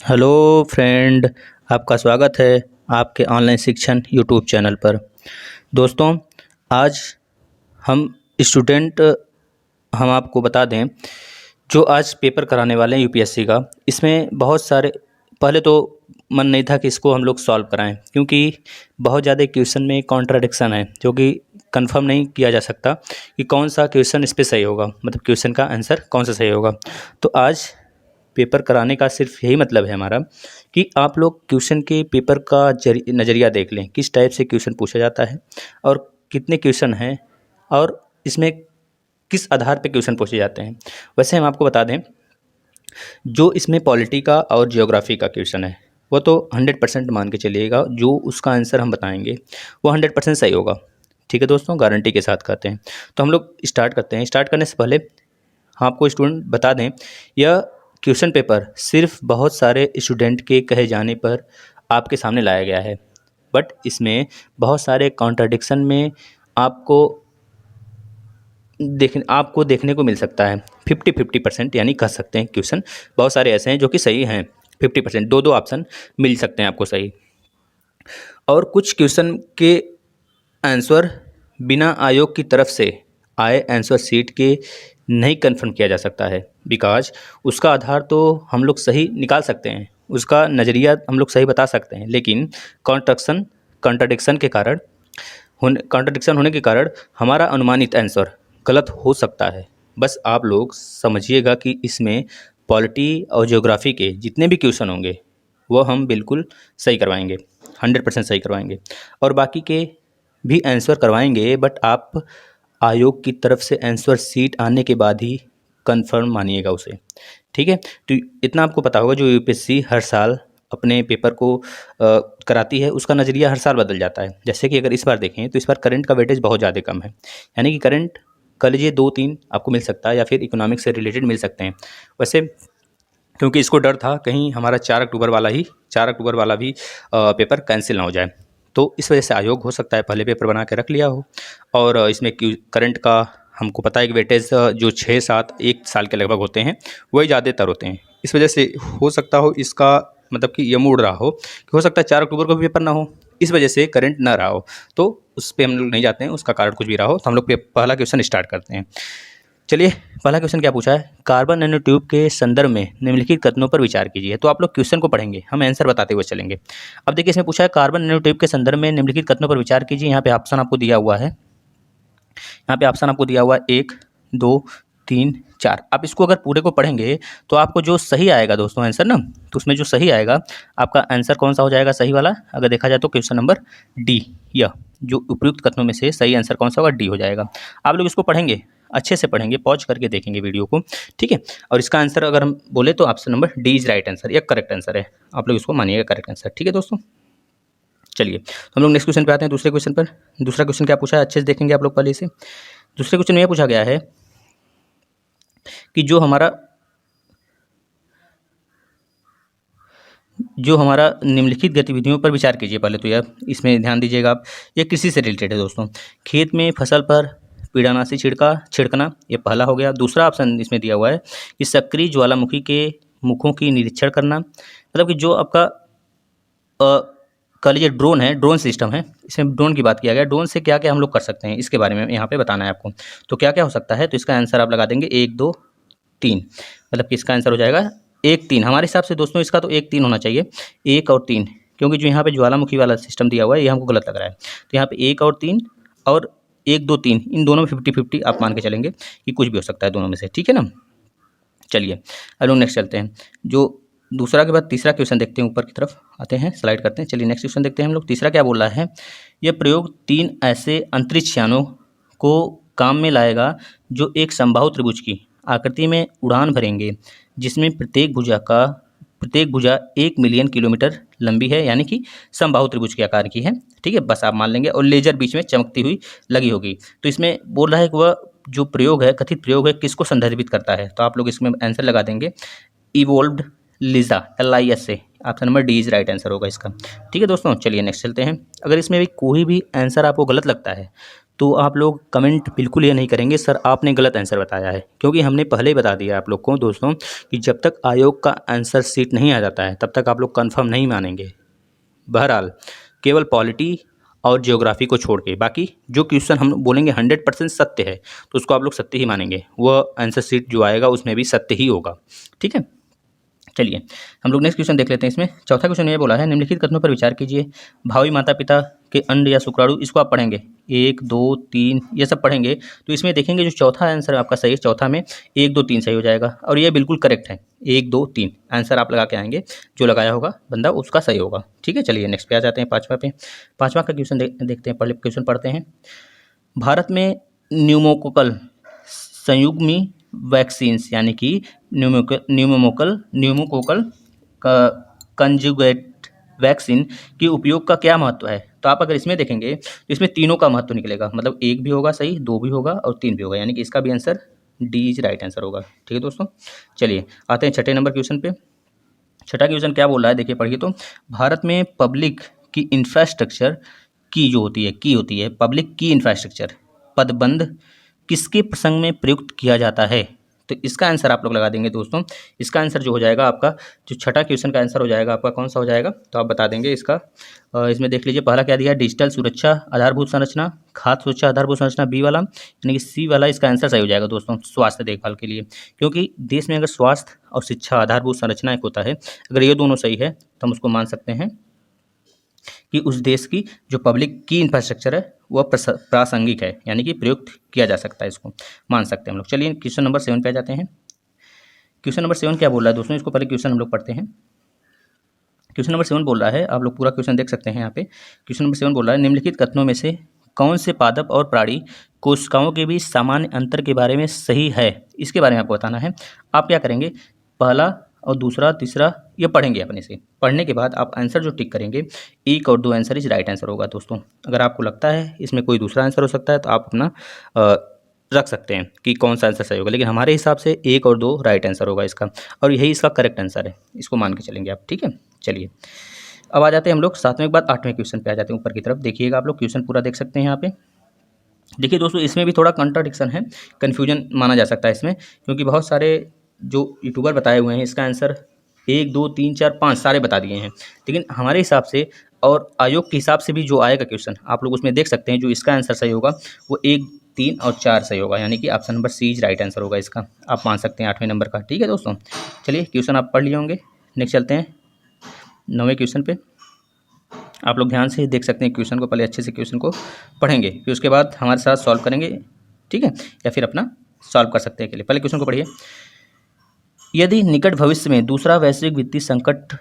Hello friend, आपका स्वागत है आपके ऑनलाइन शिक्षण यूट्यूब चैनल पर। दोस्तों, आज हम स्टूडेंट हम आपको बता दें, जो आज पेपर कराने वाले हैं यूपीएससी का, इसमें बहुत सारे पहले तो मन नहीं था कि इसको हम लोग सॉल्व कराएं, क्योंकि बहुत ज़्यादा क्वेश्चन में कॉन्ट्राडिक्शन है जो कि कंफर्म नहीं किया जा सकता कि कौन सा क्वेश्चन इस पे सही होगा, मतलब क्वेश्चन का आंसर कौन सा सही होगा। तो आज पेपर कराने का सिर्फ यही मतलब है हमारा कि आप लोग क्वेश्चन के पेपर का नज़रिया देख लें, किस टाइप से क्वेश्चन पूछा जाता है और कितने क्वेश्चन हैं और इसमें किस आधार पे क्वेश्चन पूछे जाते हैं। वैसे हम आपको बता दें, जो इसमें पॉलिटी का और जियोग्राफी का क्वेश्चन है वो तो 100% मान के चलिएगा, जो उसका आंसर हम बताएंगे वो 100% सही होगा। ठीक है दोस्तों, गारंटी के साथ कहते हैं। तो हम लोग स्टार्ट करते हैं। स्टार्ट करने से पहले हम आपको स्टूडेंट बता दें, यह क्वेश्चन पेपर सिर्फ बहुत सारे स्टूडेंट के कहे जाने पर आपके सामने लाया गया है, बट इसमें बहुत सारे कॉन्ट्राडिक्शन में आपको देखने को मिल सकता है। 50-50% यानी कह सकते हैं क्वेश्चन बहुत सारे ऐसे हैं जो कि सही हैं। 50% दो दो ऑप्शन मिल सकते हैं आपको सही, और कुछ क्वेश्चन के आंसर बिना आयोग की तरफ से आए आंसर सीट के नहीं कंफर्म किया जा सकता है, बिकॉज उसका आधार तो हम लोग सही निकाल सकते हैं, उसका नज़रिया हम लोग सही बता सकते हैं, लेकिन कॉन्ट्रक्शन कॉन्ट्रडिक्शन होने के कारण हमारा अनुमानित आंसर गलत हो सकता है। बस आप लोग समझिएगा कि इसमें पॉलिटी और ज्योग्राफी के जितने भी क्वेश्चन होंगे वो हम बिल्कुल सही करवाएंगे, 100% सही करवाएंगे, और बाकी के भी आंसर करवाएंगे, बट आप आयोग की तरफ से आंसर सीट आने के बाद ही कंफर्म मानिएगा उसे। ठीक है, तो इतना आपको पता होगा, जो यूपीएससी हर साल अपने पेपर को कराती है उसका नज़रिया हर साल बदल जाता है। जैसे कि अगर इस बार देखें तो इस बार करंट का वेटेज बहुत ज़्यादा कम है, यानी कि करंट कह लीजिए 2-3 आपको मिल सकता है, या फिर इकोनॉमिक्स से रिलेटेड मिल सकते हैं। वैसे क्योंकि इसको डर था कहीं हमारा 4 अक्टूबर वाला भी पेपर कैंसिल ना हो जाए, तो इस वजह से आयोग हो सकता है पहले पेपर बना के रख लिया हो। और इसमें करंट का हमको पता है कि वेटेज जो 6-7 1 साल के लगभग होते हैं वही ज़्यादातर होते हैं। इस वजह से हो सकता हो इसका मतलब कि ये मूड रहा हो कि हो सकता है 4 अक्टूबर को भी पेपर ना हो, इस वजह से करंट ना रहा हो, तो उस पर हम लोग नहीं जाते हैं, उसका कारण कुछ भी रहा हो। तो हम लोग पहला क्वेश्चन स्टार्ट करते हैं। चलिए, पहला क्वेश्चन क्या पूछा है, कार्बन नैनो ट्यूब के संदर्भ में निम्नलिखित कथनों पर विचार कीजिए। तो आप लोग क्वेश्चन को पढ़ेंगे, हम आंसर बताते हुए चलेंगे। अब देखिए, इसमें पूछा है कार्बन नैनो ट्यूब के संदर्भ में निम्नलिखित कथनों पर विचार कीजिए। यहाँ पे ऑप्शन आपको दिया हुआ है, 1, 2, 3, 4। आप इसको अगर पूरे को पढ़ेंगे तो आपको जो सही आएगा दोस्तों आंसर ना, तो उसमें जो सही आएगा आपका आंसर कौन सा हो जाएगा सही वाला, अगर देखा जाए तो क्वेश्चन नंबर डी। यह जो उपयुक्त कथनों में से सही आंसर कौन सा होगा, डी हो जाएगा। आप लोग इसको पढ़ेंगे, अच्छे से पढ़ेंगे, पॉज करके देखेंगे वीडियो को, ठीक है। और इसका आंसर अगर हम बोले तो option number D is right answer, यह करेक्ट आंसर है। आप लोग इसको मानिएगा करेक्ट आंसर, ठीक है दोस्तों। चलिए, तो हम लोग नेक्स्ट क्वेश्चन पे आते हैं, दूसरे क्वेश्चन पर। दूसरा क्वेश्चन क्या पूछा है अच्छे से देखेंगे आप लोग पहले इसे। दूसरे क्वेश्चन में यह पूछा गया है कि जो हमारा निम्नलिखित गतिविधियों पर विचार कीजिए। पहले तो यह इसमें ध्यान दीजिएगा आप, यह कृषि से रिलेटेड है दोस्तों। खेत में फसल पर पीड़ानाशी छिड़कना, ये पहला हो गया। दूसरा ऑप्शन इसमें दिया हुआ है कि सक्रिय ज्वालामुखी के मुखों की निरीक्षण करना, मतलब कि जो आपका कह लीजिए ड्रोन है, ड्रोन सिस्टम है, इसमें ड्रोन की बात किया गया। ड्रोन से क्या क्या हम लोग कर सकते हैं इसके बारे में यहाँ पे बताना है आपको। तो क्या क्या हो सकता है, तो इसका आंसर आप लगा देंगे 1, 2, 3, मतलब कि इसका आंसर हो जाएगा 1, 3। हमारे हिसाब से दोस्तों इसका तो 1, 3 होना चाहिए, 1 और 3, क्योंकि जो यहाँ पे ज्वालामुखी वाला सिस्टम दिया हुआ है ये हमको गलत लग रहा है। तो यहाँ पे 1 और 3 और 1, 2, 3 इन दोनों में 50-50 आप मान के चलेंगे कि कुछ भी हो सकता है दोनों में से, ठीक है ना। चलिए, अब लोग नेक्स्ट चलते हैं। जो दूसरा के बाद तीसरा क्वेश्चन देखते हैं, ऊपर की तरफ आते हैं, स्लाइड करते हैं। चलिए नेक्स्ट क्वेश्चन देखते हैं हम लोग। तीसरा क्या बोल रहा है, यह प्रयोग 3 ऐसे अंतरिक्ष यानों को काम में लाएगा जो एक समबाहु त्रिभुज की आकृति में उड़ान भरेंगे, जिसमें प्रत्येक भुजा 1 मिलियन किलोमीटर लंबी है, यानी कि समबाहु त्रिभुज के आकार की है, ठीक है, बस आप मान लेंगे। और लेजर बीच में चमकती हुई लगी होगी। तो इसमें बोल रहा है कि वह जो प्रयोग है, कथित प्रयोग है, किसको संदर्भित करता है। तो आप लोग इसमें आंसर लगा देंगे इवोल्व्ड Lija, LISA। Option number D is right answer होगा इसका, ठीक है दोस्तों। चलिए नेक्स्ट चलते हैं। अगर इसमें भी कोई भी आंसर आपको गलत लगता है तो आप लोग कमेंट बिल्कुल ये नहीं करेंगे सर आपने गलत आंसर बताया है, क्योंकि हमने पहले ही बता दिया आप लोग को दोस्तों कि जब तक आयोग का आंसर शीट नहीं आ जाता है तब तक आप लोग कंफर्म नहीं मानेंगे। बहरहाल केवल पॉलिटी और ज्योग्राफी को छोड़ के बाकी जो क्वेश्चन हम बोलेंगे 100% सत्य है तो उसको आप लोग सत्य ही मानेंगे, वह आंसर शीट जो आएगा उसमें भी सत्य ही होगा। ठीक है, चलिए हम लोग नेक्स्ट क्वेश्चन देख लेते हैं। इसमें चौथा क्वेश्चन ये बोला है, निम्नलिखित कथनों पर विचार कीजिए। भावी माता पिता के अंड या शुक्राणु, इसको आप पढ़ेंगे 1 2 3 ये सब पढ़ेंगे। तो इसमें देखेंगे जो चौथा आंसर आपका सही है, चौथा में 1 2 3 सही हो जाएगा और ये बिल्कुल करेक्ट है। 1 2 3 आंसर आप लगा के आएंगे, जो लगाया होगा बंदा उसका सही होगा। ठीक है, चलिए नेक्स्ट पे आ जाते हैं, पाँचवा पे। पाँचवा का क्वेश्चन देखते हैं, पहले क्वेश्चन पढ़ते हैं। भारत में न्यूमोकोकल संयुग्मी वैक्सीन्स यानी कि न्यूमोकोकल कंजुगेट वैक्सीन के उपयोग का क्या महत्व है। तो आप अगर इसमें देखेंगे तो इसमें तीनों का महत्व निकलेगा, मतलब 1 भी होगा सही, 2 भी होगा और 3 भी होगा, यानी कि इसका भी answer D is right answer होगा। ठीक है दोस्तों, चलिए आते हैं छठे नंबर क्वेश्चन पे। छठा क्वेश्चन क्या बोल रहा है, देखिए पढ़िए। तो भारत में पब्लिक की इंफ्रास्ट्रक्चर की जो होती है पब्लिक की इंफ्रास्ट्रक्चर पदबंध किसके प्रसंग में प्रयुक्त किया जाता है। तो इसका आंसर आप लोग लगा देंगे दोस्तों। इसका आंसर जो हो जाएगा आपका, जो छठा क्वेश्चन का आंसर हो जाएगा आपका कौन सा हो जाएगा, तो आप बता देंगे इसका। इसमें देख लीजिए पहला क्या दिया है, डिजिटल सुरक्षा आधारभूत संरचना, खाद्य सुरक्षा आधारभूत संरचना बी वाला, यानी कि सी वाला इसका आंसर सही हो जाएगा दोस्तों, स्वास्थ्य देखभाल के लिए। क्योंकि देश में अगर स्वास्थ्य और शिक्षा आधारभूत संरचना एक होता है, अगर ये दोनों सही है तो हम उसको मान सकते हैं कि उस देश की जो पब्लिक की इंफ्रास्ट्रक्चर है वह प्रासंगिक है, यानी कि प्रयुक्त किया जा सकता है, इसको मान सकते हैं हम लोग। चलिए क्वेश्चन नंबर 7 पे आ जाते हैं। क्वेश्चन नंबर 7 क्या बोल रहा है दोस्तों, इसको पहले क्वेश्चन हम लोग पढ़ते हैं। क्वेश्चन नंबर 7 बोल रहा है, आप लोग पूरा क्वेश्चन देख सकते हैं यहाँ पे। क्वेश्चन नंबर 7 बोल रहा है, निम्नलिखित कथनों में से कौन से पादप और प्राणी कोशिकाओं के बीच सामान्य अंतर के बारे में सही है, इसके बारे में आपको बताना है। आप क्या करेंगे, पहला और दूसरा तीसरा ये पढ़ेंगे अपने से, पढ़ने के बाद आप आंसर जो टिक करेंगे 1 और 2 आंसर इज राइट आंसर होगा दोस्तों। अगर आपको लगता है इसमें कोई दूसरा आंसर हो सकता है तो आप अपना रख सकते हैं कि कौन सा आंसर सही होगा, लेकिन हमारे हिसाब से 1 और 2 राइट आंसर होगा इसका, और यही इसका करेक्ट आंसर है, इसको मान के चलेंगे आप। ठीक है, चलिए अब आ जाते हैं हम लोग 7वें के बाद 8वें क्वेश्चन पे आ जाते हैं, ऊपर की तरफ देखिएगा, आप लोग क्वेश्चन पूरा देख सकते हैं यहाँ पे। देखिए दोस्तों इसमें भी थोड़ा कंट्राडिक्शन है, कन्फ्यूजन माना जा सकता है इसमें, क्योंकि बहुत सारे जो यूट्यूबर बताए हुए हैं इसका आंसर 1 2 3 4 5 सारे बता दिए हैं, लेकिन हमारे हिसाब से और आयोग के हिसाब से भी जो आएगा क्वेश्चन आप लोग उसमें देख सकते हैं, जो इसका आंसर सही होगा वो 1 3 और 4 सही होगा, यानी कि option number C is right answer होगा इसका, आप मान सकते हैं 8वें नंबर का। ठीक है दोस्तों, चलिए क्वेश्चन आप पढ़ लिए होंगे, नेक्स्ट चलते हैं 9वें क्वेश्चन पे। आप लोग ध्यान से देख सकते हैं क्वेश्चन को, पहले अच्छे से क्वेश्चन को पढ़ेंगे, फिर उसके बाद हमारे साथ सॉल्व करेंगे। ठीक है, या फिर अपना सॉल्व कर सकते हैं अकेले। पहले क्वेश्चन को पढ़िए। यदि निकट भविष्य में दूसरा वैश्विक वित्तीय संकट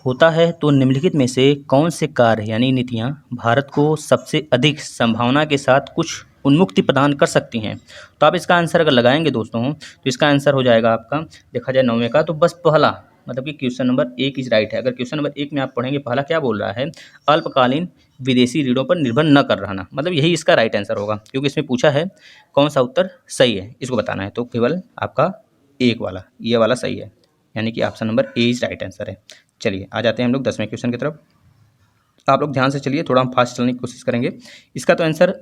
होता है तो निम्नलिखित में से कौन से कार्य यानी नीतियां भारत को सबसे अधिक संभावना के साथ कुछ उन्मुक्ति प्रदान कर सकती हैं। तो आप इसका आंसर अगर लगाएंगे दोस्तों तो इसका आंसर हो जाएगा आपका, देखा जाए 9वें का, तो बस पहला, मतलब कि क्वेश्चन नंबर 1 इज राइट है। अगर क्वेश्चन नंबर 1 में आप पढ़ेंगे पहला क्या बोल रहा है, अल्पकालीन विदेशी ऋणों पर निर्भर न कर रहना, मतलब यही इसका राइट आंसर होगा, क्योंकि इसमें पूछा है कौन सा उत्तर सही है, इसको बताना है, तो केवल आपका 1 वाला, ये वाला सही है, यानी कि option number A is right answer है। चलिए आ जाते हैं हम लोग 10वें क्वेश्चन की तरफ। आप लोग ध्यान से चलिए, थोड़ा हम फास्ट चलने की कोशिश करेंगे। इसका तो आंसर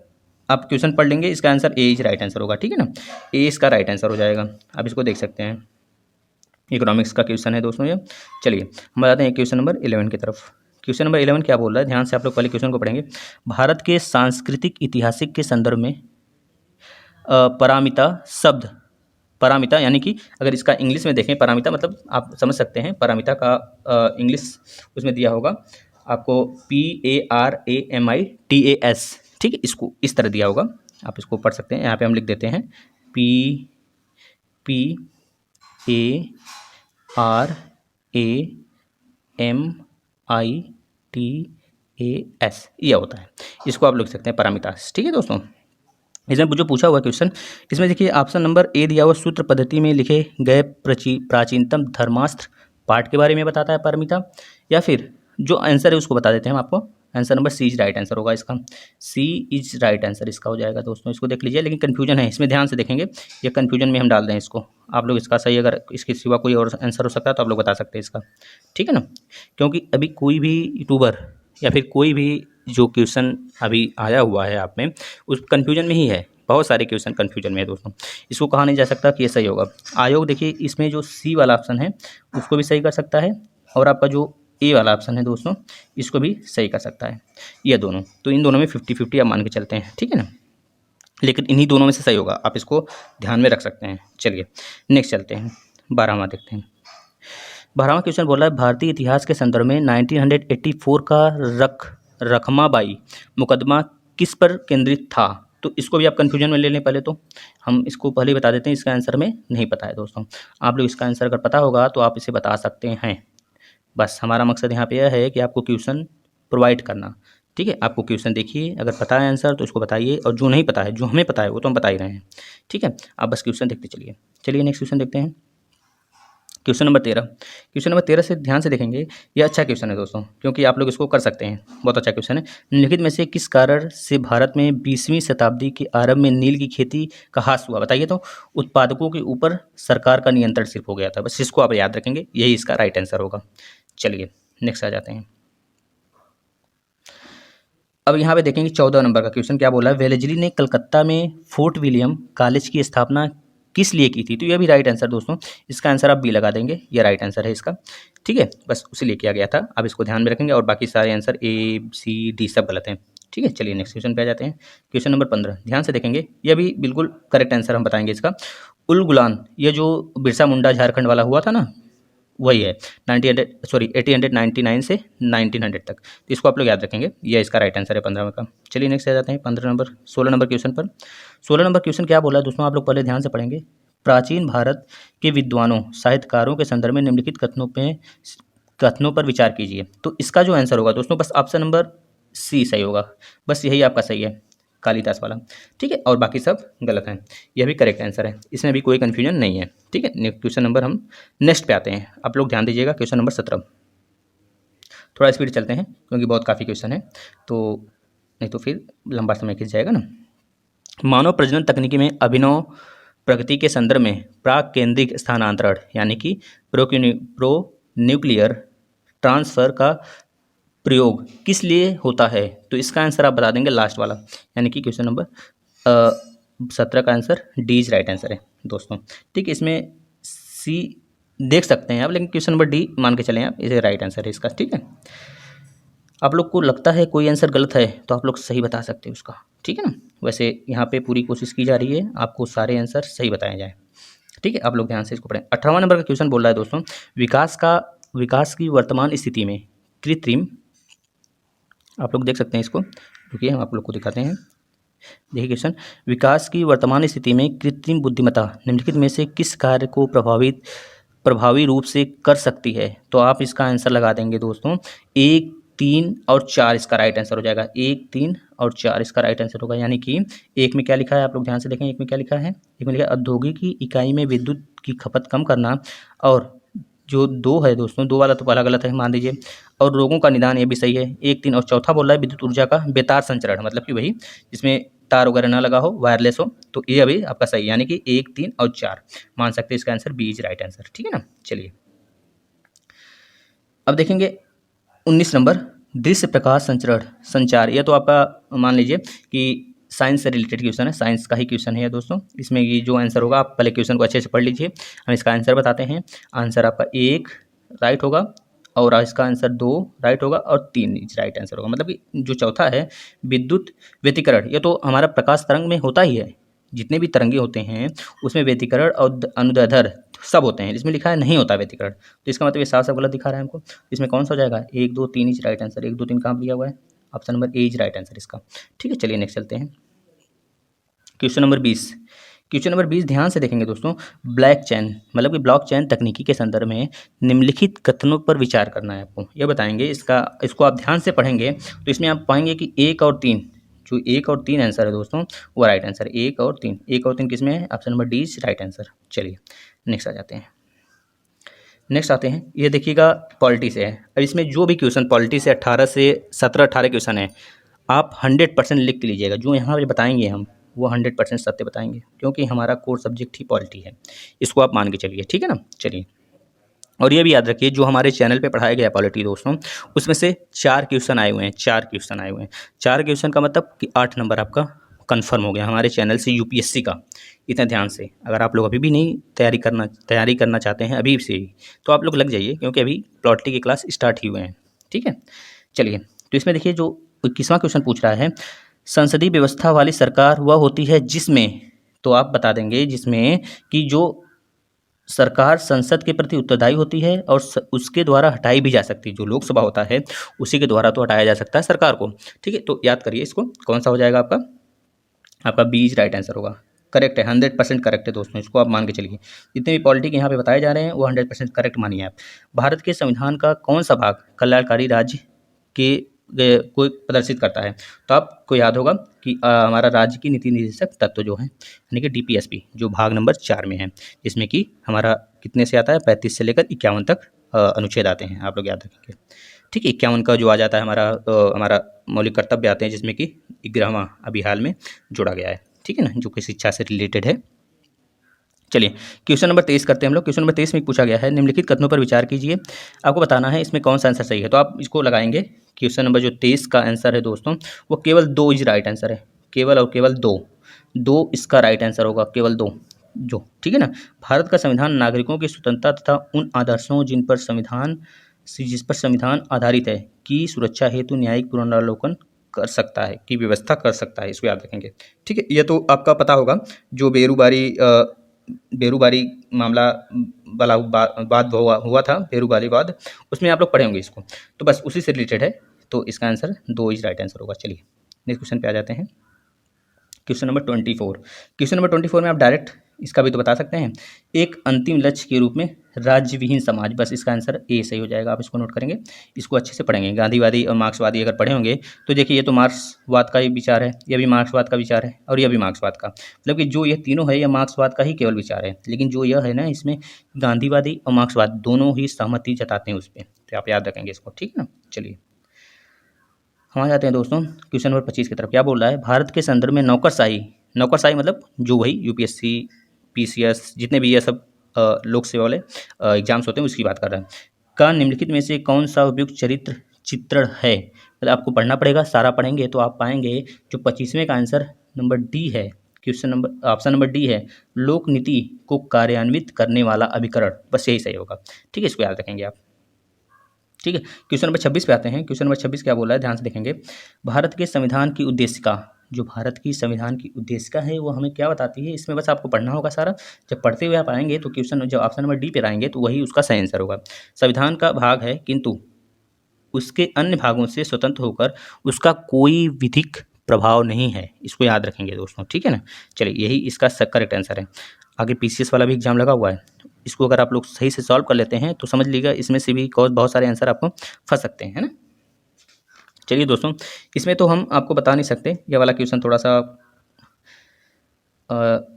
आप क्वेश्चन पढ़ लेंगे, इसका answer A is right answer होगा। ठीक है ना, ए इसका राइट आंसर हो जाएगा। आप इसको देख सकते हैं, इकोनॉमिक्स का क्वेश्चन है दोस्तों ये। चलिए हम आते हैं क्वेश्चन नंबर 11 की तरफ। क्वेश्चन नंबर 11 क्या बोल रहा है, ध्यान से आप लोग पहले क्वेश्चन को पढ़ेंगे। भारत के सांस्कृतिक ऐतिहासिक के संदर्भ में पारमिता शब्द, पारमिता यानी कि अगर इसका इंग्लिश में देखें, पारमिता मतलब आप समझ सकते हैं, पारमिता का इंग्लिश उसमें दिया होगा आपको PARAMITAS। ठीक है, इसको इस तरह दिया होगा, आप इसको पढ़ सकते हैं। यहाँ पे हम लिख देते हैं PARAMITAS, यह होता है, इसको आप लिख सकते हैं पारमितास। ठीक है दोस्तों, इसमें जो पूछा हुआ क्वेश्चन, इसमें देखिए ऑप्शन नंबर ए दिया हुआ सूत्र पद्धति में लिखे गए प्राचीनतम धर्मास्त्र पाठ के बारे में बताता है पारमिता, या फिर जो आंसर है उसको बता देते हैं हम आपको। Answer number C is right answer होगा इसका, सी इज राइट आंसर इसका हो जाएगा दोस्तों। इसको देख लीजिए, लेकिन कन्फ्यूजन है इसमें, ध्यान से देखेंगे, ये कन्फ्यूजन में हम डाल दें इसको। आप लोग इसका सही, अगर इसके सिवा कोई और आंसर हो सकता है तो आप लोग बता सकते हैं इसका। ठीक है ना, क्योंकि अभी कोई भी यूट्यूबर या फिर कोई भी जो क्वेश्चन अभी आया हुआ है आप में, उस कन्फ्यूजन में ही है। बहुत सारे क्वेश्चन कन्फ्यूजन में है दोस्तों, इसको कहा नहीं जा सकता कि ये सही होगा। आयोग देखिए इसमें जो सी वाला ऑप्शन है उसको भी सही कर सकता है, और आपका जो ए वाला ऑप्शन है दोस्तों इसको भी सही कर सकता है, ये दोनों। तो इन दोनों में 50-50 आप मान के चलते हैं, ठीक है ना। लेकिन इन्हीं दोनों में से सही होगा, आप इसको ध्यान में रख सकते हैं। चलिए नेक्स्ट चलते हैं, 12वां देखते हैं। 12वां क्वेश्चन बोल रहा है भारतीय इतिहास के संदर्भ में 1984 का रखमाबाई मुकदमा किस पर केंद्रित था। तो इसको भी आप कन्फ्यूजन में ले लें। पहले तो हम इसको पहले ही बता देते हैं, इसका आंसर में नहीं पता है दोस्तों। आप लोग इसका आंसर अगर पता होगा तो आप इसे बता सकते हैं। बस हमारा मकसद यहाँ पे यह है कि आपको क्वेश्चन प्रोवाइड करना, ठीक है। आपको क्वेश्चन देखिए, अगर पता है आंसर तो इसको बताइए, और जो नहीं पता है, जो हमें पता है वो तो हम बता ही रहे हैं, ठीक है। आप बस क्वेश्चन देखते चलिए। चलिए नेक्स्ट क्वेश्चन देखते हैं, क्वेश्चन नंबर 13। क्वेश्चन नंबर 13 से ध्यान से देखेंगे, यह अच्छा क्वेश्चन है दोस्तों, क्योंकि आप लोग इसको कर सकते हैं, बहुत अच्छा क्वेश्चन है। निम्नलिखित में से किस कारण से भारत में 20वीं शताब्दी के आरंभ में नील की खेती का ह्रास हुआ, बताइए। तो उत्पादकों के ऊपर सरकार का नियंत्रण सिर्फ हो गया था, बस इसको आप याद रखेंगे, यही इसका राइट आंसर होगा। चलिए नेक्स्ट आ जाते हैं। अब यहाँ पे देखेंगे 14 नंबर का क्वेश्चन क्या बोला है, वेलेजली ने कलकत्ता में फोर्ट विलियम कॉलेज की स्थापना किस लिए की थी। तो यह भी राइट आंसर दोस्तों, इसका आंसर आप बी लगा देंगे, ये राइट आंसर है इसका, ठीक है। बस उसी लिए किया गया था, आप इसको ध्यान में रखेंगे, और बाकी सारे आंसर ए सी डी सब गलत हैं, ठीक है। चलिए नेक्स्ट क्वेश्चन पे आ जाते हैं, क्वेश्चन नंबर 15। ध्यान से देखेंगे, यह भी बिल्कुल करेक्ट आंसर हम बताएंगे इसका। उल गुलान, ये जो बिरसा मुंडा झारखंड वाला हुआ था ना, वही है 1899 से 1900 तक। तो इसको आप लोग याद रखेंगे, ये इसका राइट आंसर है 15 का। चलिए नेक्स्ट आ जाते हैं 16 नंबर क्वेश्चन पर। 16 नंबर क्वेश्चन क्या बोला है दोस्तों, आप लोग पहले ध्यान से पढ़ेंगे। प्राचीन भारत के विद्वानों साहित्यकारों के संदर्भ में निम्नलिखित कथनों पर विचार कीजिए। तो इसका जो आंसर होगा दोस्तों, बस ऑप्शन नंबर सी सही होगा, बस यही आपका सही है, कालिदास वाला, ठीक है। और बाकी सब गलत हैं, यह भी करेक्ट आंसर है, इसमें भी कोई कन्फ्यूजन नहीं है, ठीक है। क्वेश्चन नंबर हम नेक्स्ट पे आते हैं, आप लोग ध्यान दीजिएगा। क्वेश्चन नंबर 17, थोड़ा स्पीड चलते हैं क्योंकि बहुत काफ़ी क्वेश्चन है, तो नहीं तो फिर लंबा समय खिंच जाएगा ना। मानव प्रजनन तकनीकी में अभिनव प्रगति के संदर्भ में प्राक केंद्रिक स्थानांतरण यानी कि प्रो न्यूक्लियर ट्रांसफ़र का प्रयोग किस लिए होता है। तो इसका आंसर आप बता देंगे लास्ट वाला, यानी कि क्वेश्चन नंबर 17 का answer D is right answer है दोस्तों, ठीक है। इसमें सी देख सकते हैं आप, लेकिन क्वेश्चन नंबर डी मान के चलें आप, इसे राइट आंसर है इसका, ठीक है। आप लोग को लगता है कोई आंसर गलत है तो आप लोग सही बता सकते हैं उसका, ठीक है ना। वैसे यहाँ पे पूरी कोशिश की जा रही है आपको सारे आंसर सही बताए जाए, ठीक है। आप लोग ध्यान से इसको पढ़ें। 18वां नंबर का क्वेश्चन बोल रहा है दोस्तों, विकास की वर्तमान स्थिति में कृत्रिम, आप लोग देख सकते हैं इसको, रुकिए हम आप लोग को दिखाते हैं। देखिए क्वेश्चन, विकास की वर्तमान स्थिति में कृत्रिम बुद्धिमत्ता निम्नलिखित में से किस कार्य को प्रभावी रूप से कर सकती है। तो आप इसका आंसर लगा देंगे दोस्तों, 1, 3 और 4 इसका राइट आंसर हो जाएगा। 1, 3 और 4 इसका राइट आंसर होगा, यानी कि एक में क्या लिखा है, आप लोग ध्यान से देखें, एक में क्या लिखा है, एक में लिखा है औद्योगिक इकाई में विद्युत की खपत कम करना, और जो 2 है दोस्तों, 2 वाला तो पहला गलत है मान लीजिए, और रोगों का निदान, ये भी सही है। 1, 3 और चौथा बोल रहा है विद्युत ऊर्जा का बेतार संचरण, मतलब कि वही जिसमें तार वगैरह ना लगा हो, वायरलेस हो, तो ये अभी आपका सही, यानी कि 1, 3 और 4 मान सकते हैं, इसका answer B is right answer, ठीक है ना। चलिए अब देखेंगे 19 नंबर, दृश्य प्रकाश संचार, यह तो आपका मान लीजिए कि साइंस से रिलेटेड क्वेश्चन है, साइंस का ही क्वेश्चन है दोस्तों। इसमें ये जो आंसर होगा, आप पहले क्वेश्चन को अच्छे से पढ़ लीजिए, हम इसका आंसर बताते हैं। आंसर आपका 1 राइट होगा, और इसका आंसर 2 राइट होगा, और 3 राइट आंसर होगा। मतलब कि जो चौथा है विद्युत व्यतिकरण, ये तो हमारा प्रकाश तरंग में होता ही है, जितने भी तरंगे होते हैं उसमें व्यतिकरण और अनुदैर्ध्य सब होते हैं, इसमें लिखा है नहीं होता व्यतिकरण, तो इसका मतलब ये साफ साफ गलत दिखा रहा है हमको। इसमें कौन सा हो जाएगा, 1, 2, 3 इज राइट आंसर, 1, 2, 3 कहाँ दिया हुआ है, option number A is right answer इसका, ठीक है। चलिए नेक्स्ट चलते हैं, क्वेश्चन नंबर 20। क्वेश्चन नंबर 20 ध्यान से देखेंगे दोस्तों, ब्लॉकचेन तकनीकी के संदर्भ में निम्नलिखित कथनों पर विचार करना है आपको, यह बताएंगे। इसको आप ध्यान से पढ़ेंगे तो इसमें आप पाएंगे कि 1 और 3, जो 1 और 3 आंसर है दोस्तों वो राइट आंसर है। 1 और 3 किस में है, option number D is right answer. चलिए नेक्स्ट आ जाते हैं, नेक्स्ट आते हैं, ये देखिएगा पॉलिटी से है। अब इसमें जो भी क्वेश्चन पॉलिटी से 18 से 17-18 क्वेश्चन है, आप 100% लिख के लीजिएगा, जो यहाँ पे बताएंगे हम वो 100% सत्य बताएंगे, क्योंकि हमारा कोर सब्जेक्ट ही पॉलिटी है, इसको आप मान के चलिए, ठीक है ना। चलिए और ये भी याद रखिए, जो हमारे चैनल पे पढ़ाया गया पॉलिटी दोस्तों, उसमें से 4 क्वेश्चन आए हुए हैं, 4 क्वेश्चन आए हुए हैं। 4 क्वेश्चन का मतलब कि 8 नंबर आपका कन्फर्म हो गया हमारे चैनल से यूपीएससी का। इतना ध्यान से, अगर आप लोग अभी भी नहीं तैयारी करना चाहते हैं अभी से ही, तो आप लोग लग जाइए, क्योंकि अभी पॉलिटी की क्लास स्टार्ट ही हुए हैं। ठीक है, चलिए, तो इसमें देखिए जो 21वां क्वेश्चन पूछ रहा है, संसदीय व्यवस्था वाली सरकार वह होती है जिसमें, तो आप बता देंगे जिसमें कि जो सरकार संसद के प्रति उत्तरदायी होती है और उसके द्वारा हटाई भी जा सकती है। जो लोकसभा होता है उसी के द्वारा तो हटाया जा सकता है सरकार को। ठीक है, तो याद करिए इसको, कौन सा हो जाएगा आपका, आपका बी इज राइट आंसर होगा। करेक्ट है, 100% करेक्ट है दोस्तों, इसको आप मान के चलिए। जितने भी पॉलिटिक यहाँ पे बताए जा रहे हैं वो 100% करेक्ट मानिए आप। भारत के संविधान का कौन सा भाग कल्याणकारी राज्य के को प्रदर्शित करता है? तो आपको याद होगा कि हमारा राज्य की नीति निर्देशक तत्व जो है, यानी कि डीपीएसपी, जो भाग नंबर 4 में है, जिसमें कि हमारा कितने से आता है, 35 से लेकर 51 तक अनुच्छेद आते हैं, आप लोग याद रखेंगे। ठीक है, 51 का जो आ जाता है हमारा मौलिक कर्तव्य आते हैं, जिसमें कि 11वां अभी हाल में जोड़ा गया है। ठीक है ना, जो कि शिक्षा से रिलेटेड है। चलिए, क्वेश्चन नंबर 23 करते हैं हम लोग। क्वेश्चन नंबर 23 में पूछा गया है, निम्नलिखित कथनों पर विचार कीजिए, आपको बताना है इसमें कौन सा आंसर सही है। तो आप इसको लगाएंगे, क्वेश्चन नंबर जो 23 का आंसर है दोस्तों, वो केवल 2 इज राइट आंसर है, केवल और केवल 2 इसका राइट आंसर होगा, केवल 2 जो। ठीक है ना, भारत का संविधान नागरिकों की स्वतंत्रता तथा उन आदर्शों जिस पर संविधान आधारित है की सुरक्षा हेतु न्यायिक पुनरावलोकन कर सकता है, की व्यवस्था कर सकता है, इसको याद रखेंगे। ठीक है, ये तो आपका पता होगा, जो बेरूबारी मामला वाला वाद हुआ था, बेरूबारी वाद, उसमें आप लोग पढ़े होंगे इसको, तो बस उसी से रिलेटेड है। तो इसका आंसर 2 इज राइट आंसर होगा। चलिए नेक्स्ट क्वेश्चन पे आ जाते हैं, क्वेश्चन नंबर 24। क्वेश्चन नंबर 24 में आप डायरेक्ट इसका भी तो बता सकते हैं, एक अंतिम लक्ष्य के रूप में राज्य विहीन समाज, बस इसका आंसर ए सही हो जाएगा। आप इसको नोट करेंगे, इसको अच्छे से पढ़ेंगे। गांधीवादी और मार्क्सवादी अगर पढ़े होंगे तो देखिए, ये तो मार्क्सवाद का ही विचार है, ये भी मार्क्सवाद का विचार है, और यह भी मार्क्सवाद का, मतलब कि जो ये तीनों है, ये मार्क्सवाद का ही केवल विचार है। लेकिन जो यह है ना, इसमें गांधीवादी और मार्क्सवाद दोनों ही सहमति जताते हैं उस पर, तो आप याद रखेंगे इसको। ठीक है ना, चलिए हम आ जाते हैं दोस्तों क्वेश्चन नंबर 25 की तरफ। क्या बोल रहा है, भारत के संदर्भ में नौकरशाही मतलब जो वही यूपीएससी, पीसीएस, जितने भी ये सब लोक सेवा वाले एग्जाम्स होते हैं उसकी बात कर रहे हैं, का निम्नलिखित में से कौन सा उपयुक्त चरित्र चित्रण है? मतलब आपको पढ़ना पड़ेगा, सारा पढ़ेंगे तो आप पाएंगे जो 25वें का आंसर नंबर डी है, question number option number D है, लोक नीति को कार्यान्वित करने वाला अभिकरण, बस यही सही होगा। ठीक है, इसको याद रखेंगे आप। ठीक है, क्वेश्चन नंबर 26 पे आते हैं। क्वेश्चन नंबर 26 क्या बोला है, ध्यान से देखेंगे। भारत के संविधान की उद्देशिका, जो भारत की संविधान की उद्देशिका है वो हमें क्या बताती है, इसमें बस आपको पढ़ना होगा सारा। जब पढ़ते हुए आप आएंगे तो क्वेश्चन जब ऑप्शन नंबर डी पे आएंगे तो वही उसका सही आंसर होगा। संविधान का भाग है किंतु उसके अन्य भागों से स्वतंत्र होकर उसका कोई विधिक प्रभाव नहीं है, इसको याद रखेंगे दोस्तों। ठीक है ना, चलिए यही इसका करेक्ट आंसर है। आगे पीसीएस वाला भी एग्जाम लगा हुआ है, इसको अगर आप लोग सही से सॉल्व कर लेते हैं तो समझ लीजिएगा इसमें से भी बहुत सारे आंसर आपको फंस सकते हैं, है ना। चलिए दोस्तों, इसमें तो हम आपको बता नहीं सकते, ये वाला क्वेश्चन थोड़ा सा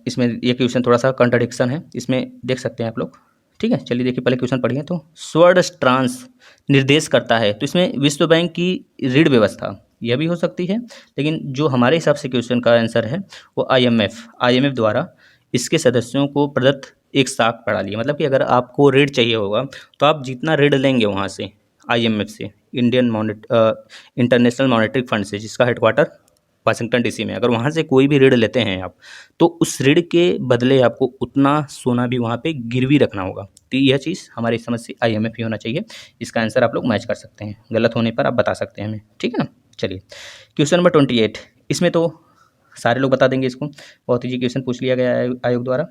इसमें ये क्वेश्चन थोड़ा सा कंट्राडिक्शन है, इसमें देख सकते हैं आप लोग। ठीक है, चलिए देखिए, पहले क्वेश्चन पढ़िए। तो स्वर्ण ट्रांस निर्देश करता है, तो इसमें विश्व बैंक की ऋण व्यवस्था यह भी हो सकती है, लेकिन जो हमारे हिसाब से क्वेश्चन का आंसर है वो आईएमएफ द्वारा इसके सदस्यों को प्रदत्त एक साख प्रणाली है। मतलब कि अगर आपको ऋण चाहिए होगा तो आप जितना ऋण लेंगे वहाँ से, आईएमएफ से, इंटरनेशनल मॉनेटरी फंड से, जिसका हेडक्वार्टर वाशिंगटन डीसी में, अगर वहाँ से कोई भी ऋण लेते हैं आप, तो उस ऋण के बदले आपको उतना सोना भी वहाँ पे गिरवी रखना होगा। तो यह चीज़ हमारी समझ से आईएमएफ ही होना चाहिए। इसका आंसर आप लोग मैच कर सकते हैं, गलत होने पर आप बता सकते हैं हमें। ठीक है ना, चलिए क्वेश्चन नंबर 28, इसमें तो सारे लोग बता देंगे इसको, बहुत ईजी क्वेश्चन पूछ लिया गया है आयोग द्वारा।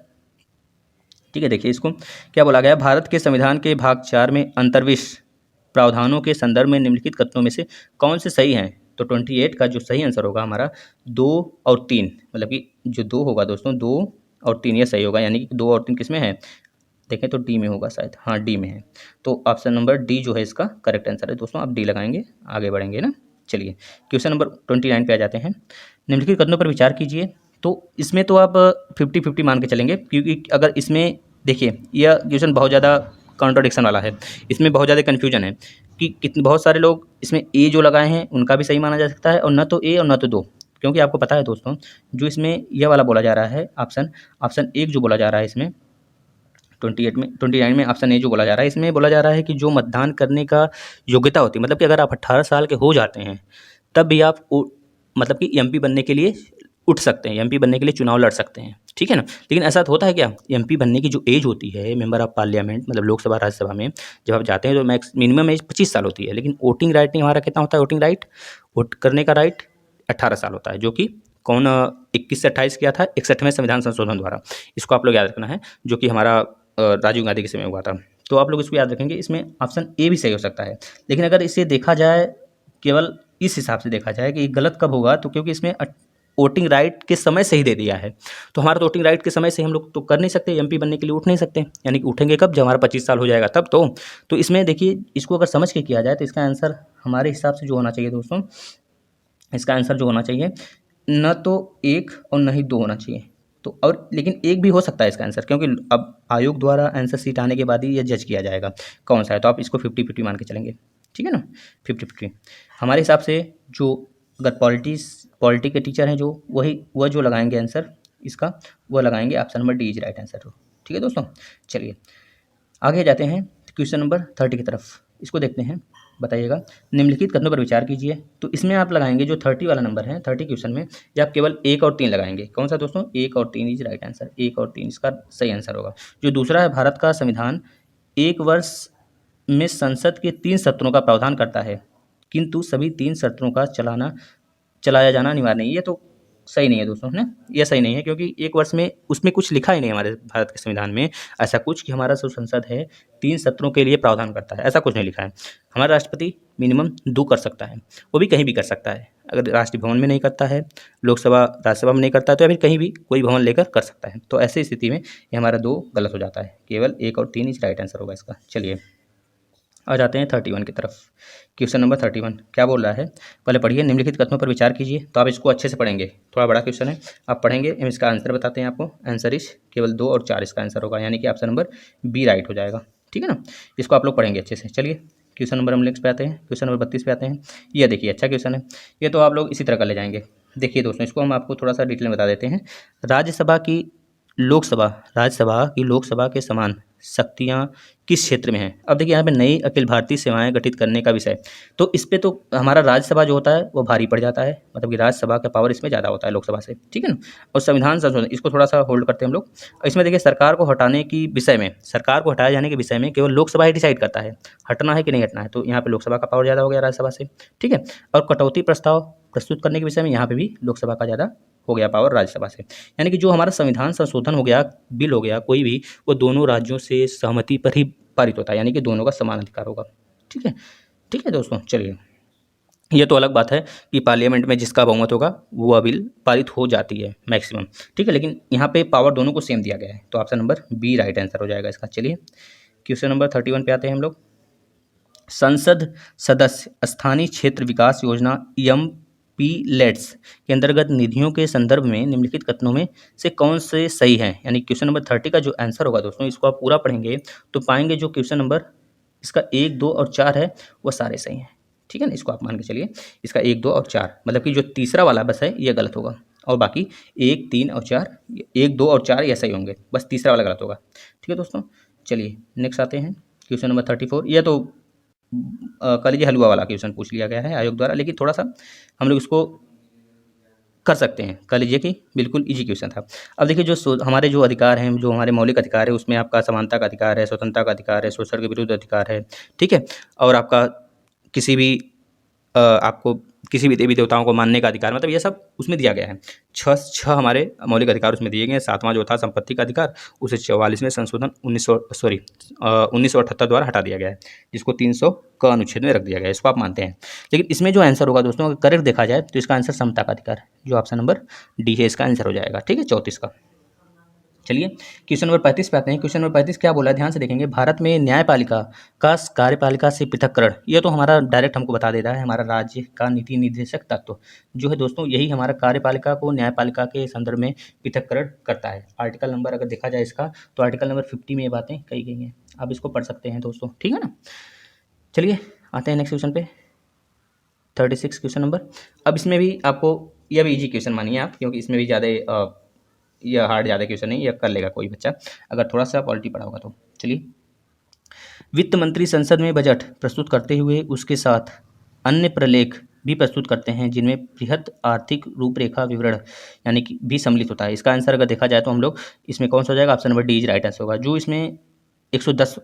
ठीक है, देखिए इसको क्या बोला गया, भारत के संविधान के भाग 4 में अंतर्विष्ट प्रावधानों के संदर्भ में निम्नलिखित कथनों में से कौन से सही हैं? तो 28 का जो सही आंसर होगा हमारा 2 और 3, मतलब कि जो 2 होगा दोस्तों, 2 और 3 ये सही होगा, यानी कि 2 और 3 किस में है, देखें तो डी में होगा शायद, हाँ डी में है। तो ऑप्शन नंबर डी जो है इसका करेक्ट आंसर है दोस्तों, आप डी लगाएंगे, आगे बढ़ेंगे ना। चलिए क्वेश्चन नंबर 29 पे आ जाते हैं। निम्नलिखित कथनों पर विचार कीजिए, तो इसमें तो आप 50-50 मान के चलेंगे, क्योंकि अगर इसमें देखिए यह क्वेश्चन बहुत ज़्यादा कॉन्ट्राडिक्शन वाला है, इसमें बहुत ज़्यादा कन्फ्यूजन है कि कितने बहुत सारे लोग इसमें ए जो लगाए हैं उनका भी सही माना जा सकता है, और न तो ए और न तो 2, क्योंकि आपको पता है दोस्तों जो इसमें यह वाला बोला जा रहा है ऑप्शन 1 जो बोला जा रहा है इसमें, 28 में 29 में ऑप्शन ए जो बोला जा रहा है, इसमें बोला जा रहा है कि जो मतदान करने का योग्यता होती है, मतलब कि अगर आप 18 साल के हो जाते हैं तब भी आप मतलब कि एमपी बनने के लिए उठ सकते हैं, एमपी बनने के लिए चुनाव लड़ सकते हैं, ठीक है ना। लेकिन ऐसा तो होता है क्या, एमपी बनने की जो एज होती है मेंबर ऑफ पार्लियामेंट, मतलब लोकसभा राज्यसभा में जब आप जाते हैं तो मैक्स मिनिमम एज 25 साल होती है, लेकिन वोटिंग राइट नहीं हमारा कितना होता है, वोटिंग राइट वोट करने का राइट 18 साल होता है, जो कि कौन 21 से 28 किया था 61वें संविधान संशोधन द्वारा। इसको आप लोग याद रखना है, जो कि हमारा राजीव गांधी के समय हुआ था। तो आप लोग इसको याद रखेंगे, इसमें ऑप्शन ए भी सही हो सकता है। लेकिन अगर इसे देखा जाए केवल इस हिसाब से देखा जाए कि ये गलत कब होगा, तो क्योंकि इसमें वोटिंग राइट के समय से ही दे दिया है, तो हमारा तो वोटिंग राइट के समय से हम लोग तो कर नहीं सकते, एमपी बनने के लिए उठ नहीं सकते, यानी कि उठेंगे कब, जब हमारा 25 साल हो जाएगा तब तो इसमें देखिए, इसको अगर समझ के किया जाए तो इसका आंसर हमारे हिसाब से जो होना चाहिए दोस्तों, इसका आंसर जो होना चाहिए न तो 1 और न ही 2 होना चाहिए, तो और लेकिन 1 भी हो सकता है इसका आंसर, क्योंकि अब आयोग द्वारा आंसर शीट आने के बाद ही ये जज किया जाएगा कौन सा है, तो आप इसको 50-50 मान के चलेंगे, ठीक है ना, 50-50। हमारे हिसाब से जो अगर पॉलिटी के टीचर हैं जो वह जो लगाएंगे आंसर इसका, वह लगाएंगे option number D is right answer हो, ठीक है दोस्तों। चलिए आगे जाते हैं क्वेश्चन नंबर 30 की तरफ, इसको देखते हैं। बताइएगा, निम्नलिखित कथनों पर विचार कीजिए। तो इसमें आप लगाएंगे जो 30 वाला नंबर है, 30 क्वेश्चन में ये आप केवल 1 और 3 लगाएंगे। कौन सा दोस्तों, 1 और 3 इज राइट आंसर, 1 और 3 इसका सही आंसर होगा। जो दूसरा है, भारत का संविधान 1 वर्ष में संसद के 3 सत्रों का प्रावधान करता है, किंतु सभी 3 सत्रों का चलाया जाना अनिवार्य नहीं है। ये तो सही नहीं है दोस्तों, है ना, ये सही नहीं है, क्योंकि 1 वर्ष में उसमें कुछ लिखा ही नहीं हमारे भारत के संविधान में ऐसा कुछ कि हमारा जो संसद है 3 सत्रों के लिए प्रावधान करता है, ऐसा कुछ नहीं लिखा है। हमारा राष्ट्रपति मिनिमम 2 कर सकता है, वो भी कहीं भी कर सकता है, अगर राष्ट्रीय भवन में नहीं करता है, लोकसभा राज्यसभा में नहीं करता है, तो फिर कहीं भी कोई भवन लेकर कर सकता है। तो ऐसी स्थिति में ये हमारा 2 गलत हो जाता है, केवल 1 और 3 इज राइट आंसर होगा इसका। चलिए आ जाते हैं 31 की तरफ। क्वेश्चन नंबर 31 क्या बोल रहा है, पहले पढ़िए। निम्नलिखित कथनों पर विचार कीजिए। तो आप इसको अच्छे से पढ़ेंगे, थोड़ा बड़ा क्वेश्चन है, आप पढ़ेंगे, हम इसका आंसर बताते हैं आपको। आंसर इस केवल 2 और 4 इसका आंसर होगा, यानी कि ऑप्शन नंबर बी राइट हो जाएगा, ठीक है ना। इसको आप लोग पढ़ेंगे अच्छे से। चलिए क्वेश्चन नंबर हम नेक्स्ट पे आते हैं, क्वेश्चन नंबर 32 पे आते हैं। ये देखिए अच्छा क्वेश्चन है, ये तो आप लोग इसी तरह कर ले जाएंगे। देखिए दोस्तों, इसको हम आपको थोड़ा सा डिटेल में बता देते हैं। राज्यसभा की लोकसभा के समान शक्तियाँ किस क्षेत्र में हैं। अब देखिए यहाँ पे नई अखिल भारतीय सेवाएं गठित करने का विषय, तो इस पे तो हमारा राज्यसभा जो होता है वो भारी पड़ जाता है, मतलब कि राज्यसभा का पावर इसमें ज़्यादा होता है लोकसभा से, ठीक है ना। और संविधान संशोधन, इसको थोड़ा सा होल्ड करते हैं हम लोग। इसमें देखिए सरकार को हटाए जाने के विषय में केवल लोकसभा ही डिसाइड करता है, हटना है कि नहीं हटना है, तो यहाँ पे लोकसभा का पावर ज़्यादा हो गया राज्यसभा से, ठीक है। और कटौती प्रस्ताव प्रस्तुत करने के विषय में यहाँ पे भी लोकसभा का ज़्यादा हो गया पावर राज्यसभा से, यानी कि जो हमारा संविधान संशोधन हो गया, बिल हो गया कोई भी, वो दोनों राज्यों से सहमति पर ही पारित होता है, यानी कि दोनों का समान अधिकार होगा, ठीक है दोस्तों। चलिए ये तो अलग बात है कि पार्लियामेंट में जिसका बहुमत होगा वो बिल पारित हो जाती है मैक्सिमम, ठीक है, लेकिन यहाँ पे पावर दोनों को सेम दिया गया है, तो option number B right answer हो जाएगा इसका। चलिए क्वेश्चन नंबर 31 पे आते हैं हम लोग। संसद सदस्य स्थानीय क्षेत्र विकास योजना पीलेट्स के अंतर्गत निधियों के संदर्भ में निम्नलिखित कथनों में से कौन से सही हैं। यानी क्वेश्चन नंबर 30 का जो आंसर होगा दोस्तों, इसको आप पूरा पढ़ेंगे तो पाएंगे जो क्वेश्चन नंबर इसका 1, 2 और 4 है वो सारे सही हैं, ठीक है ना। इसको आप मान के चलिए, इसका 1, 2 और 4 मतलब कि जो तीसरा वाला बस है ये गलत होगा, और बाकी 1, 3 और 4, 1, 2 और 4 ये सही होंगे, बस तीसरा वाला गलत होगा, ठीक है दोस्तों। चलिए नेक्स्ट आते हैं क्वेश्चन नंबर 34। यह तो कह लीजिए हलवा वाला क्वेश्चन पूछ लिया गया है आयोग द्वारा, लेकिन थोड़ा सा हम लोग इसको कर सकते हैं, कह लीजिए कि बिल्कुल इजी क्वेश्चन था। अब देखिए जो हमारे जो अधिकार हैं, जो हमारे मौलिक अधिकार है, उसमें आपका समानता का अधिकार है, स्वतंत्रता का अधिकार है, शोषण के विरुद्ध अधिकार है, ठीक है, और आपका किसी भी आपको किसी भी देवी देवताओं को मानने का अधिकार, मतलब ये सब उसमें दिया गया है। छः हमारे मौलिक अधिकार उसमें दिए गए हैं। 7वां जो था संपत्ति का अधिकार, उसे 44वें संशोधन 1978 द्वारा हटा दिया गया है, जिसको 300 क अनुच्छेद में रख दिया गया है, इसको आप मानते हैं। लेकिन इसमें जो आंसर होगा दोस्तों, अगर करेक्ट देखा जाए तो इसका आंसर समता का अधिकार, जो ऑप्शन नंबर डी है, इसका आंसर हो जाएगा, ठीक है, 34 का। चलिए क्वेश्चन नंबर 35 पे आते हैं। क्वेश्चन नंबर 35 क्या बोला है, ध्यान से देखेंगे। भारत में न्यायपालिका का कार्यपालिका से पृथक्करण, ये तो हमारा डायरेक्ट हमको बता देता है, हमारा राज्य का नीति निर्देशक तत्व जो है दोस्तों, यही हमारा कार्यपालिका को न्यायपालिका के संदर्भ में पृथक्करण करता है। आर्टिकल नंबर अगर देखा जाए इसका, तो आर्टिकल नंबर 50 में ये बातें कही गई हैं, आप इसको पढ़ सकते हैं दोस्तों, ठीक है ना। चलिए आते हैं नेक्स्ट क्वेश्चन पे, 36 क्वेश्चन नंबर। अब इसमें भी आपको, यह भी इजी क्वेश्चन मानिए आप, क्योंकि इसमें भी ज़्यादा यह हार्ड ज़्यादा क्वेश्चन नहीं, यह कर लेगा कोई बच्चा अगर थोड़ा सा पॉलिटी पढ़ा होगा तो। चलिए, वित्त मंत्री संसद में बजट प्रस्तुत करते हुए उसके साथ अन्य प्रलेख भी प्रस्तुत करते हैं जिनमें बृहद आर्थिक रूपरेखा विवरण यानी कि भी सम्मिलित होता है। इसका आंसर अगर देखा जाए तो हम लोग इसमें कौन सा हो जाएगा, option number D is right answer होगा। जो इसमें 110,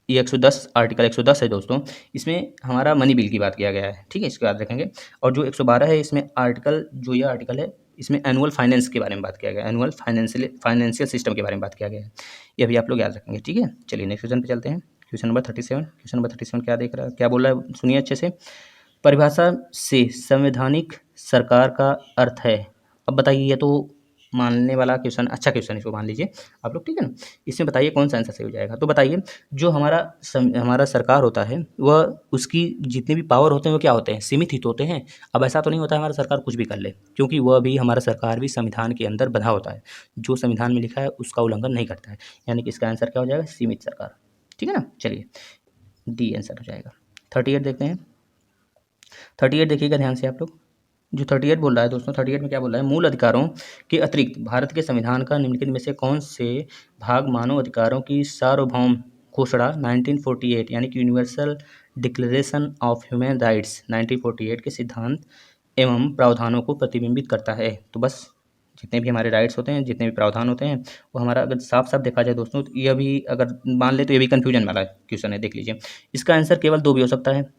ये 110 आर्टिकल 110 है दोस्तों, इसमें हमारा मनी बिल की बात किया गया है, ठीक है, इसके बाद रखेंगे। और जो 112 है इसमें आर्टिकल, जो यह आर्टिकल है इसमें एनुअल फाइनेंस के बारे में बात किया गया है, एनुअल फाइनेंशियल सिस्टम के बारे में बात किया गया है, ये भी आप लोग याद रखेंगे, ठीक है। चलिए नेक्स्ट क्वेश्चन पे चलते हैं। क्वेश्चन नंबर 37, क्वेश्चन नंबर 37 क्या देख रहा है, क्या बोल रहा है, सुनिए अच्छे से। परिभाषा से संवैधानिक सरकार का अर्थ है। अब बताइए, ये तो मानने वाला क्वेश्चन, अच्छा क्वेश्चन इसको मान लीजिए आप लोग, ठीक है ना। इसमें बताइए कौन सा आंसर सही हो जाएगा। तो बताइए, जो हमारा सरकार होता है वह, उसकी जितने भी पावर होते हैं वो क्या होते हैं, सीमित ही तो होते हैं। अब ऐसा तो नहीं होता है हमारा सरकार कुछ भी कर ले, क्योंकि वह भी, हमारा सरकार भी संविधान के अंदर बंधा होता है, जो संविधान में लिखा है उसका उल्लंघन नहीं करता है, यानी कि इसका आंसर क्या हो जाएगा, सीमित सरकार, ठीक है ना। चलिए डी आंसर हो जाएगा। 38 देखते हैं। 38 देखिएगा ध्यान से आप लोग। जो 38 बोल रहा है दोस्तों, 38 में क्या बोल रहा है, मूल अधिकारों के अतिरिक्त भारत के संविधान का निम्नलिखित में से कौन से भाग मानव अधिकारों की सार्वभौम घोषणा 1948 यानी कि universal declaration of human rights 1948 के सिद्धांत एवं प्रावधानों को प्रतिबिंबित करता है। तो बस जितने भी हमारे राइट्स होते हैं, जितने भी प्रावधान होते हैं, वो हमारा अगर साफ साफ देखा जाए दोस्तों, तो यह भी अगर मान ले तो ये भी कन्फ्यूजन वाला क्वेश्चन है, देख लीजिए। इसका आंसर केवल दो भी हो सकता है,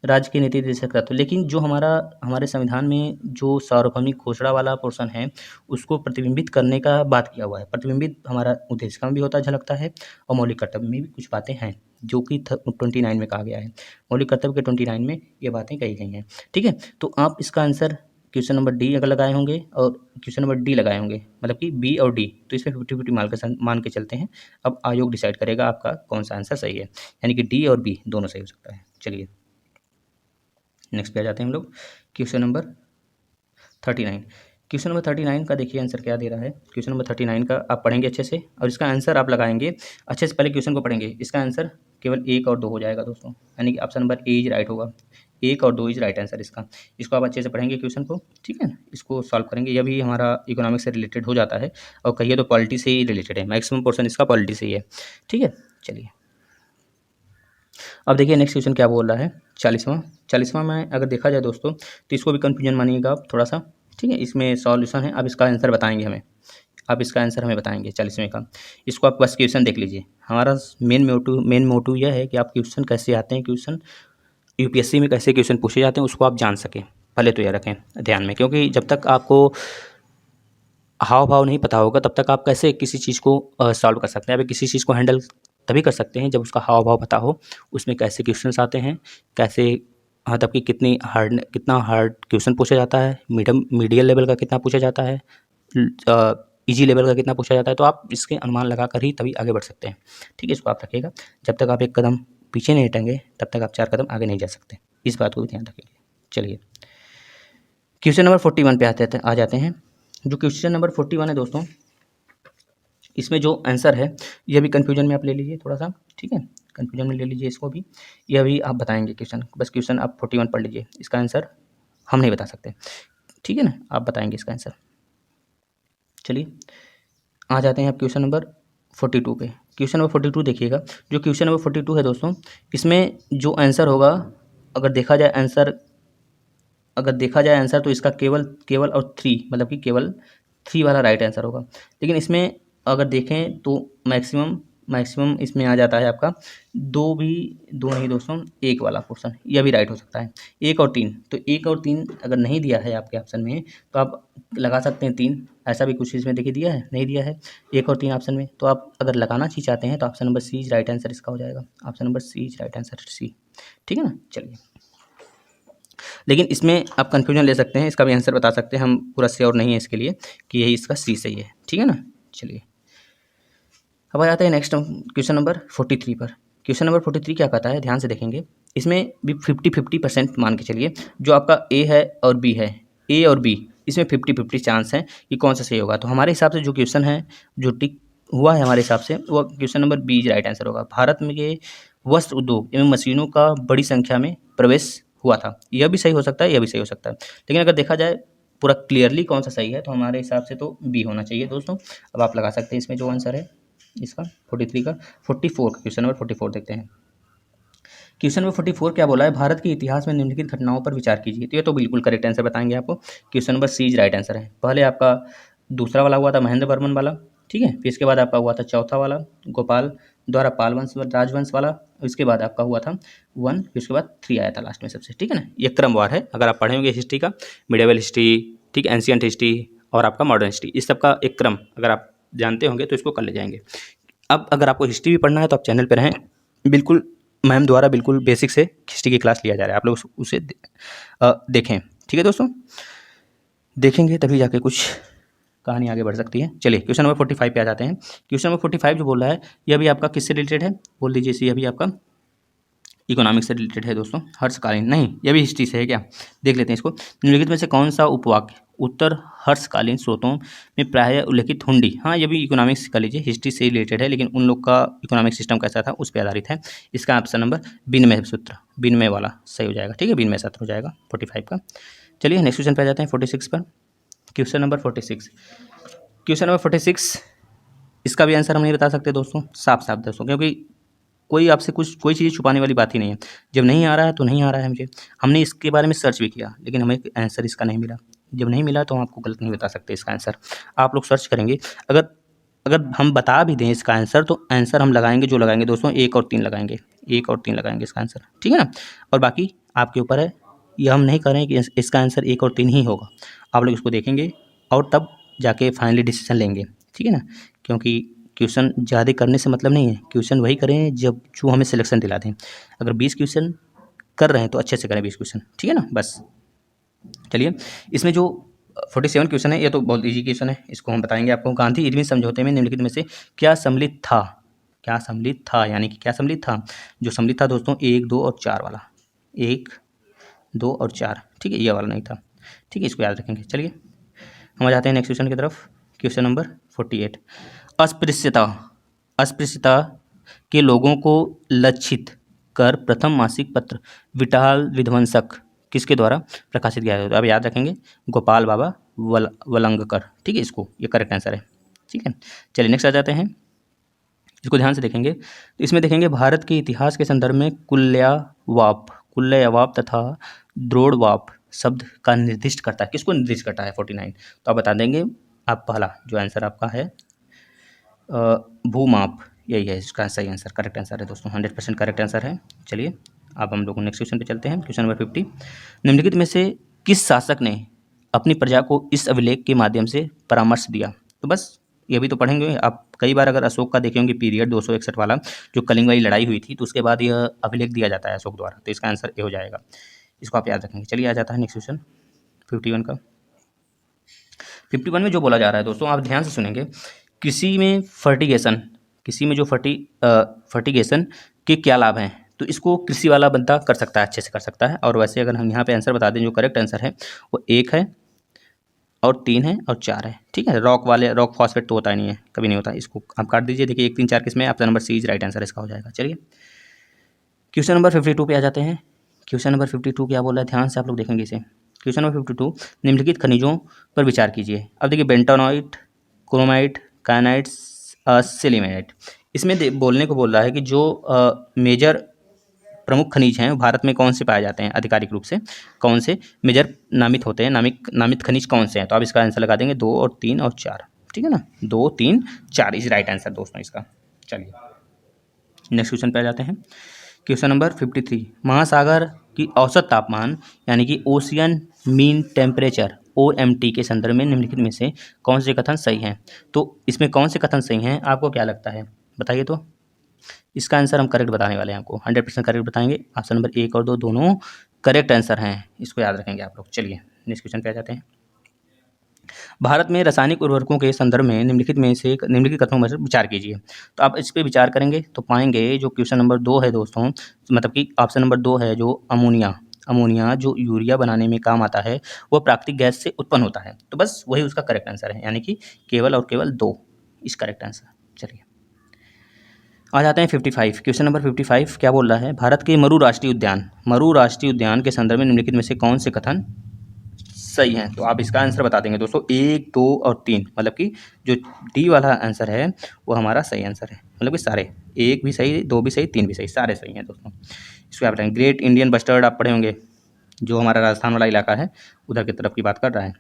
राज्य के नीति निर्देशक तत्व, लेकिन जो हमारे संविधान में जो सार्वभौमिक घोषणा वाला पोर्शन है उसको प्रतिबिंबित करने का बात किया हुआ है। प्रतिबिंबित हमारा उद्देशिका में भी होता झलकता है, और मौलिक कर्तव्य में भी कुछ बातें हैं जो कि 29 में कहा गया है। मौलिक कर्तव्य के 29 में ये बातें कही गई हैं, ठीक है। तो आप इसका आंसर क्वेश्चन नंबर डी अगर लगाए होंगे और क्वेश्चन नंबर डी लगाए होंगे, मतलब कि बी और डी, तो इसमें 50-50 मान के चलते हैं। अब आयोग डिसाइड करेगा आपका कौन सा आंसर सही है, यानी कि डी और बी दोनों सही हो सकता है। चलिए नेक्स्ट पे आ जाते हैं हम लोग। क्वेश्चन नंबर 39, क्वेश्चन नंबर 39 का देखिए आंसर क्या दे रहा है। क्वेश्चन नंबर 39 का आप पढ़ेंगे अच्छे से और इसका आंसर आप लगाएंगे अच्छे से। पहले क्वेश्चन को पढ़ेंगे, इसका आंसर केवल 1 और 2 हो जाएगा दोस्तों, यानी कि option number A is right होगा। 1 और 2 इज राइट आंसर इसका। इसको आप अच्छे से पढ़ेंगे क्वेश्चन को, ठीक है ना। इसको सॉल्व करेंगे, यह भी हमारा इकोनॉमिक्स से रिलेटेड हो जाता है, और कहिए तो पॉलिटी से ही रिलेटेड है, मैक्सिमम पोर्शन इसका पॉलिटी से ही है, ठीक है। चलिए अब देखिए नेक्स्ट क्वेश्चन क्या बोल रहा है। 40वां में अगर देखा जाए दोस्तों, तो इसको भी कन्फ्यूजन मानिएगा आप थोड़ा सा, ठीक है। इसमें सॉल्यूशन है, अब इसका आंसर बताएंगे हमें, आप इसका आंसर हमें बताएंगे 40वें का। इसको आप बस क्वेश्चन देख लीजिए। हमारा मेन मोटिव यह है कि आप क्वेश्चन कैसे आते हैं, क्वेश्चन यूपीएससी में कैसे क्वेश्चन पूछे जाते हैं उसको आप जान सकें, पहले तो यह रखें ध्यान में, क्योंकि जब तक आपको हाव भाव नहीं पता होगा तब तक आप कैसे किसी चीज़ को सॉल्व कर सकते हैं। आप किसी चीज़ को हैंडल तभी कर सकते हैं जब उसका हाव भाव पता हो, उसमें कैसे क्वेश्चंस आते हैं, कैसे मतलब कि कितना हार्ड क्वेश्चन पूछा जाता है, मीडियम लेवल का कितना पूछा जाता है, इजी लेवल का कितना पूछा जाता है। तो आप इसके अनुमान लगा कर ही तभी आगे बढ़ सकते हैं, ठीक है। इसको आप रखिएगा, जब तक आप एक कदम पीछे नहीं हटेंगे तब तक आप 4 कदम आगे नहीं जा सकते, इस बात को भी ध्यान रखिएगा। चलिए क्वेश्चन नंबर 41 पे आ जाते हैं। जो क्वेश्चन नंबर 41 है दोस्तों, इसमें जो आंसर है यह भी कन्फ्यूजन में आप ले लीजिए थोड़ा सा, ठीक है, कन्फ्यूजन में ले लीजिए इसको भी। यह भी आप बताएंगे क्वेश्चन, बस क्वेश्चन आप 41 पढ़ लीजिए, इसका आंसर हम नहीं बता सकते, ठीक है ना, आप बताएंगे इसका आंसर। चलिए आ जाते हैं आप क्वेश्चन नंबर 42 पे। क्वेश्चन नंबर 42 देखिएगा। जो क्वेश्चन नंबर 42 है दोस्तों, इसमें जो आंसर होगा, अगर देखा जाए आंसर तो इसका केवल और 3, मतलब कि केवल 3 वाला राइट आंसर होगा। लेकिन इसमें अगर देखें तो मैक्सिमम इसमें आ जाता है आपका 2 नहीं दोस्तों, 1 वाला पोर्शन, यह भी राइट हो सकता है। 1 और 3, तो 1 और 3 अगर नहीं दिया है आपके ऑप्शन में तो आप लगा सकते हैं 3, ऐसा भी कुछ इसमें देखिए दिया है, नहीं दिया है 1 और 3 ऑप्शन में। तो आप अगर लगाना ही चाहते हैं तो option number C right answer इसका हो जाएगा, option number C right answer C, ठीक है ना। चलिए लेकिन इसमें आप कन्फ्यूजन ले सकते हैं, इसका भी आंसर बता सकते हैं, हम पूरा श्योर नहीं है इसके लिए कि यही इसका सी सही है, ठीक है ना। चलिए अब आ जाते हैं नेक्स्ट क्वेश्चन नंबर 43 पर। क्वेश्चन नंबर 43 क्या कहता है, ध्यान से देखेंगे। इसमें भी 50-50% मान के चलिए, जो आपका ए है और बी है, ए और बी, इसमें 50-50 चांस है कि कौन सा सही होगा। तो हमारे हिसाब से जो क्वेश्चन है, जो टिक हुआ है हमारे हिसाब से, वो question number B right answer होगा। भारत में के वस्त्र उद्योग एवं मशीनों का बड़ी संख्या में प्रवेश हुआ था, यह भी सही हो सकता है, यह भी सही हो सकता है। लेकिन अगर देखा जाए पूरा क्लियरली कौन सा सही है, तो हमारे हिसाब से तो बी होना चाहिए दोस्तों। अब आप लगा सकते हैं इसमें जो आंसर है इसका 43 का 44 का क्वेश्चन नंबर 44 देखते हैं। क्वेश्चन नंबर 44 क्या बोला है, भारत के इतिहास में निम्नलिखित घटनाओं पर विचार कीजिए। तो ये तो बिल्कुल करेक्ट आंसर बताएंगे आपको। Question number C is right answer है। पहले आपका दूसरा वाला हुआ था महेंद्र वर्मन वाला, ठीक है। फिर इसके बाद आपका हुआ था चौथा वाला गोपाल द्वारा पाल वंश राजवंश वाला। इसके बाद आपका हुआ था 1, फिर उसके बाद 3 आया था लास्ट में सबसे, ठीक है ना। ये क्रमवार है, अगर आप पढ़े होंगे हिस्ट्री का, मिडिवल हिस्ट्री, ठीक, एंशियंट हिस्ट्री और आपका मॉडर्न हिस्ट्री, इस सब का एक क्रम अगर आप जानते होंगे तो इसको कर ले जाएंगे। अब अगर आपको हिस्ट्री भी पढ़ना है तो आप चैनल पर रहें, बिल्कुल मैम द्वारा बिल्कुल बेसिक से हिस्ट्री की क्लास लिया जा रहा है, आप लोग उसे देखें, ठीक है दोस्तों। देखेंगे तभी जाके कुछ कहानी आगे बढ़ सकती है। चलिए क्वेश्चन नंबर 45 पे आ जाते हैं। क्वेश्चन नंबर 45 जो बोल रहा है यह भी आपका किससे रिलेटेड है, बोल दीजिए इसे, यह भी आपका इकोनॉमिक्स से रिलेटेड है दोस्तों। हर्षकालीन नहीं, यह भी हिस्ट्री से है क्या, देख लेते हैं इसको। निम्नलिखित में से कौन सा उपवाक्य उत्तर हर्षकालीन स्रोतों में प्रायः उल्लेखित हुंडी, हाँ ये भी इकोनॉमिक्स कर लीजिए, हिस्ट्री से रिलेटेड है, लेकिन उन लोग का इकोनॉमिक सिस्टम कैसा था उस पर आधारित है। इसका ऑप्शन नंबर विनिमय सूत्र, विनिमय वाला सही हो जाएगा, ठीक है, विनिमय सूत्र हो जाएगा 45 का। चलिए नेक्स्ट क्वेश्चन पे आ जाते हैं 46 पर। क्वेश्चन नंबर 46, क्वेश्चन नंबर 46 इसका भी आंसर हम नहीं बता सकते दोस्तों, साफ साफ दोस्तों, क्योंकि कोई आपसे कुछ कोई चीज़ छुपाने वाली बात ही नहीं है। जब नहीं आ रहा है तो नहीं आ रहा है मुझे, हमने इसके बारे में सर्च भी किया लेकिन हमें आंसर इसका नहीं मिला। जब नहीं मिला तो हम आपको गलत नहीं बता सकते इसका आंसर, आप लोग सर्च करेंगे। अगर अगर हम बता भी दें इसका आंसर तो आंसर हम लगाएंगे, जो लगाएंगे दोस्तों 1 और 3 लगाएंगे, 1 और 3 लगाएंगे इसका आंसर, ठीक है ना। और बाकी आपके ऊपर है, ये हम नहीं कर रहे हैं कि इसका आंसर 1 और 3 ही होगा। आप लोग इसको देखेंगे और तब जाके फाइनली डिसीजन लेंगे, ठीक है ना। क्योंकि क्वेश्चन ज़्यादा करने से मतलब नहीं है, क्वेश्चन वही करें जब जो हमें सिलेक्शन दिला दें। अगर 20 क्वेश्चन कर रहे हैं तो अच्छे से करें 20 क्वेश्चन, ठीक है ना बस। चलिए इसमें जो 47 क्वेश्चन है ये तो बहुत ईजी क्वेश्चन है, इसको हम बताएंगे आपको। गांधी इरविन समझौते में निम्नलिखित में से क्या सम्मिलित था, क्या सम्मिलित था, यानी कि क्या सम्मिलित था, जो सम्मिलित था दोस्तों 1, 2 और 4 वाला, 1, 2 और 4, ठीक है, ये वाला नहीं था, ठीक है, इसको याद रखेंगे। चलिए हम आ जाते हैं नेक्स्ट क्वेश्चन की तरफ। क्वेश्चन नंबर 48, अस्पृश्यता, अस्पृश्यता के लोगों को लक्षित कर प्रथम मासिक पत्र विटाल विध्वंसक किसके द्वारा प्रकाशित किया जाता है। अब याद रखेंगे गोपाल बाबा वलंगकर, ठीक है, इसको ये करेक्ट आंसर है, ठीक है। चलिए नेक्स्ट आ जाते हैं, इसको ध्यान से देखेंगे तो इसमें देखेंगे भारत के इतिहास के संदर्भ में कुल्यवाप, कुल्यवाप तथा द्रोड़वाप शब्द का निर्दिष्ट करता है, किसको निर्दिष्ट करता है 49, तो आप बता देंगे। आप पहला जो आंसर आपका है भूमाप, यही है इसका सही आंसर, करेक्ट आंसर है दोस्तों, 100% करेक्ट आंसर है। चलिए अब हम लोग नेक्स्ट क्वेश्चन पे चलते हैं। क्वेश्चन नंबर 50, निम्नलिखित में से किस शासक ने अपनी प्रजा को इस अभिलेख के माध्यम से परामर्श दिया। तो बस ये भी तो पढ़ेंगे आप कई बार, अगर अशोक का देखेंगे पीरियड 261 वाला जो कलिंग वाली लड़ाई हुई थी, तो उसके बाद यह अभिलेख दिया जाता है अशोक द्वारा, तो इसका आंसर ये हो जाएगा, इसको आप याद रखेंगे। चलिए आ जाता है नेक्स्ट क्वेश्चन 51 का। 51 में जो बोला जा रहा है दोस्तों आप ध्यान से सुनेंगे, कृषि में फर्टिगेशन, कृषि में जो फर्टिगेशन के क्या लाभ हैं, तो इसको कृषि वाला बंदा कर सकता है, अच्छे से कर सकता है। और वैसे अगर हम यहाँ पे आंसर बता दें, जो करेक्ट आंसर है वो 1 है और 3 है और 4 है, ठीक है। रॉक वाले रॉक फॉस्फेट तो होता ही नहीं है, कभी नहीं होता, इसको आप काट दीजिए। देखिए 1, 3, 4 किसमें, option number C is right answer इसका हो जाएगा। चलिए क्वेश्चन नंबर 52 पे आ जाते हैं। क्वेश्चन नंबर 52 क्या बोला है, ध्यान से आप लोग देखेंगे इसे। क्वेश्चन नंबर 52, निम्नलिखित खनिजों पर विचार कीजिए। अब देखिए बेंटोनाइट, क्रोमाइट, कायनाइट, सिलिमेट, इसमें बोलने को बोल रहा है कि जो मेजर प्रमुख खनिज हैं भारत में कौन से पाए जाते हैं आधिकारिक रूप से, कौन से मेजर नामित होते हैं, नामित खनिज कौन से हैं। तो आप इसका आंसर लगा देंगे 2 और 3 और 4, ठीक है ना, 2, 3, 4 इज राइट आंसर दोस्तों इसका। चलिए नेक्स्ट क्वेश्चन पे आ जाते हैं। क्वेश्चन नंबर 53, महासागर की औसत तापमान यानी कि ओशियन मीन टेम्परेचर OMT के संदर्भ में निम्नलिखित में से कौन से कथन सही हैं। तो इसमें कौन से कथन सही हैं आपको क्या लगता है, बताइए। तो इसका आंसर हम करेक्ट बताने वाले हैं आपको, 100% करेक्ट बताएंगे। ऑप्शन नंबर 1 और 2 दोनों करेक्ट आंसर हैं, इसको याद रखेंगे आप लोग। चलिए नेक्स्ट क्वेश्चन पे आ जाते हैं। भारत में रासायनिक उर्वरकों के संदर्भ में निम्नलिखित कथनों में से विचार कीजिए। तो आप इस पर विचार करेंगे तो पाएंगे जो क्वेश्चन नंबर 2 है दोस्तों, मतलब कि ऑप्शन नंबर 2 है जो अमोनिया जो यूरिया बनाने में काम आता है वह प्राकृतिक गैस से उत्पन्न होता है। तो बस वही उसका करेक्ट आंसर है, यानी कि केवल और केवल 2 इस करेक्ट आंसर। चलिए आ जाते हैं 55। क्वेश्चन नंबर 55 क्या बोल रहा है, भारत के मरु राष्ट्रीय उद्यान के संदर्भ में निम्नलिखित में से कौन से कथन सही हैं। तो आप इसका आंसर बता देंगे दोस्तों 1, 2 और 3, मतलब कि जो डी वाला आंसर है वो हमारा सही आंसर है, मतलब कि सारे, 1 भी सही, 2 भी सही, 3 भी सही, सारे सही हैं दोस्तों। इसको आप बताएंगे। ग्रेट इंडियन बस्टर्ड आप पढ़े होंगे, जो हमारा राजस्थान वाला इलाका है उधर की तरफ की बात कर रहा है।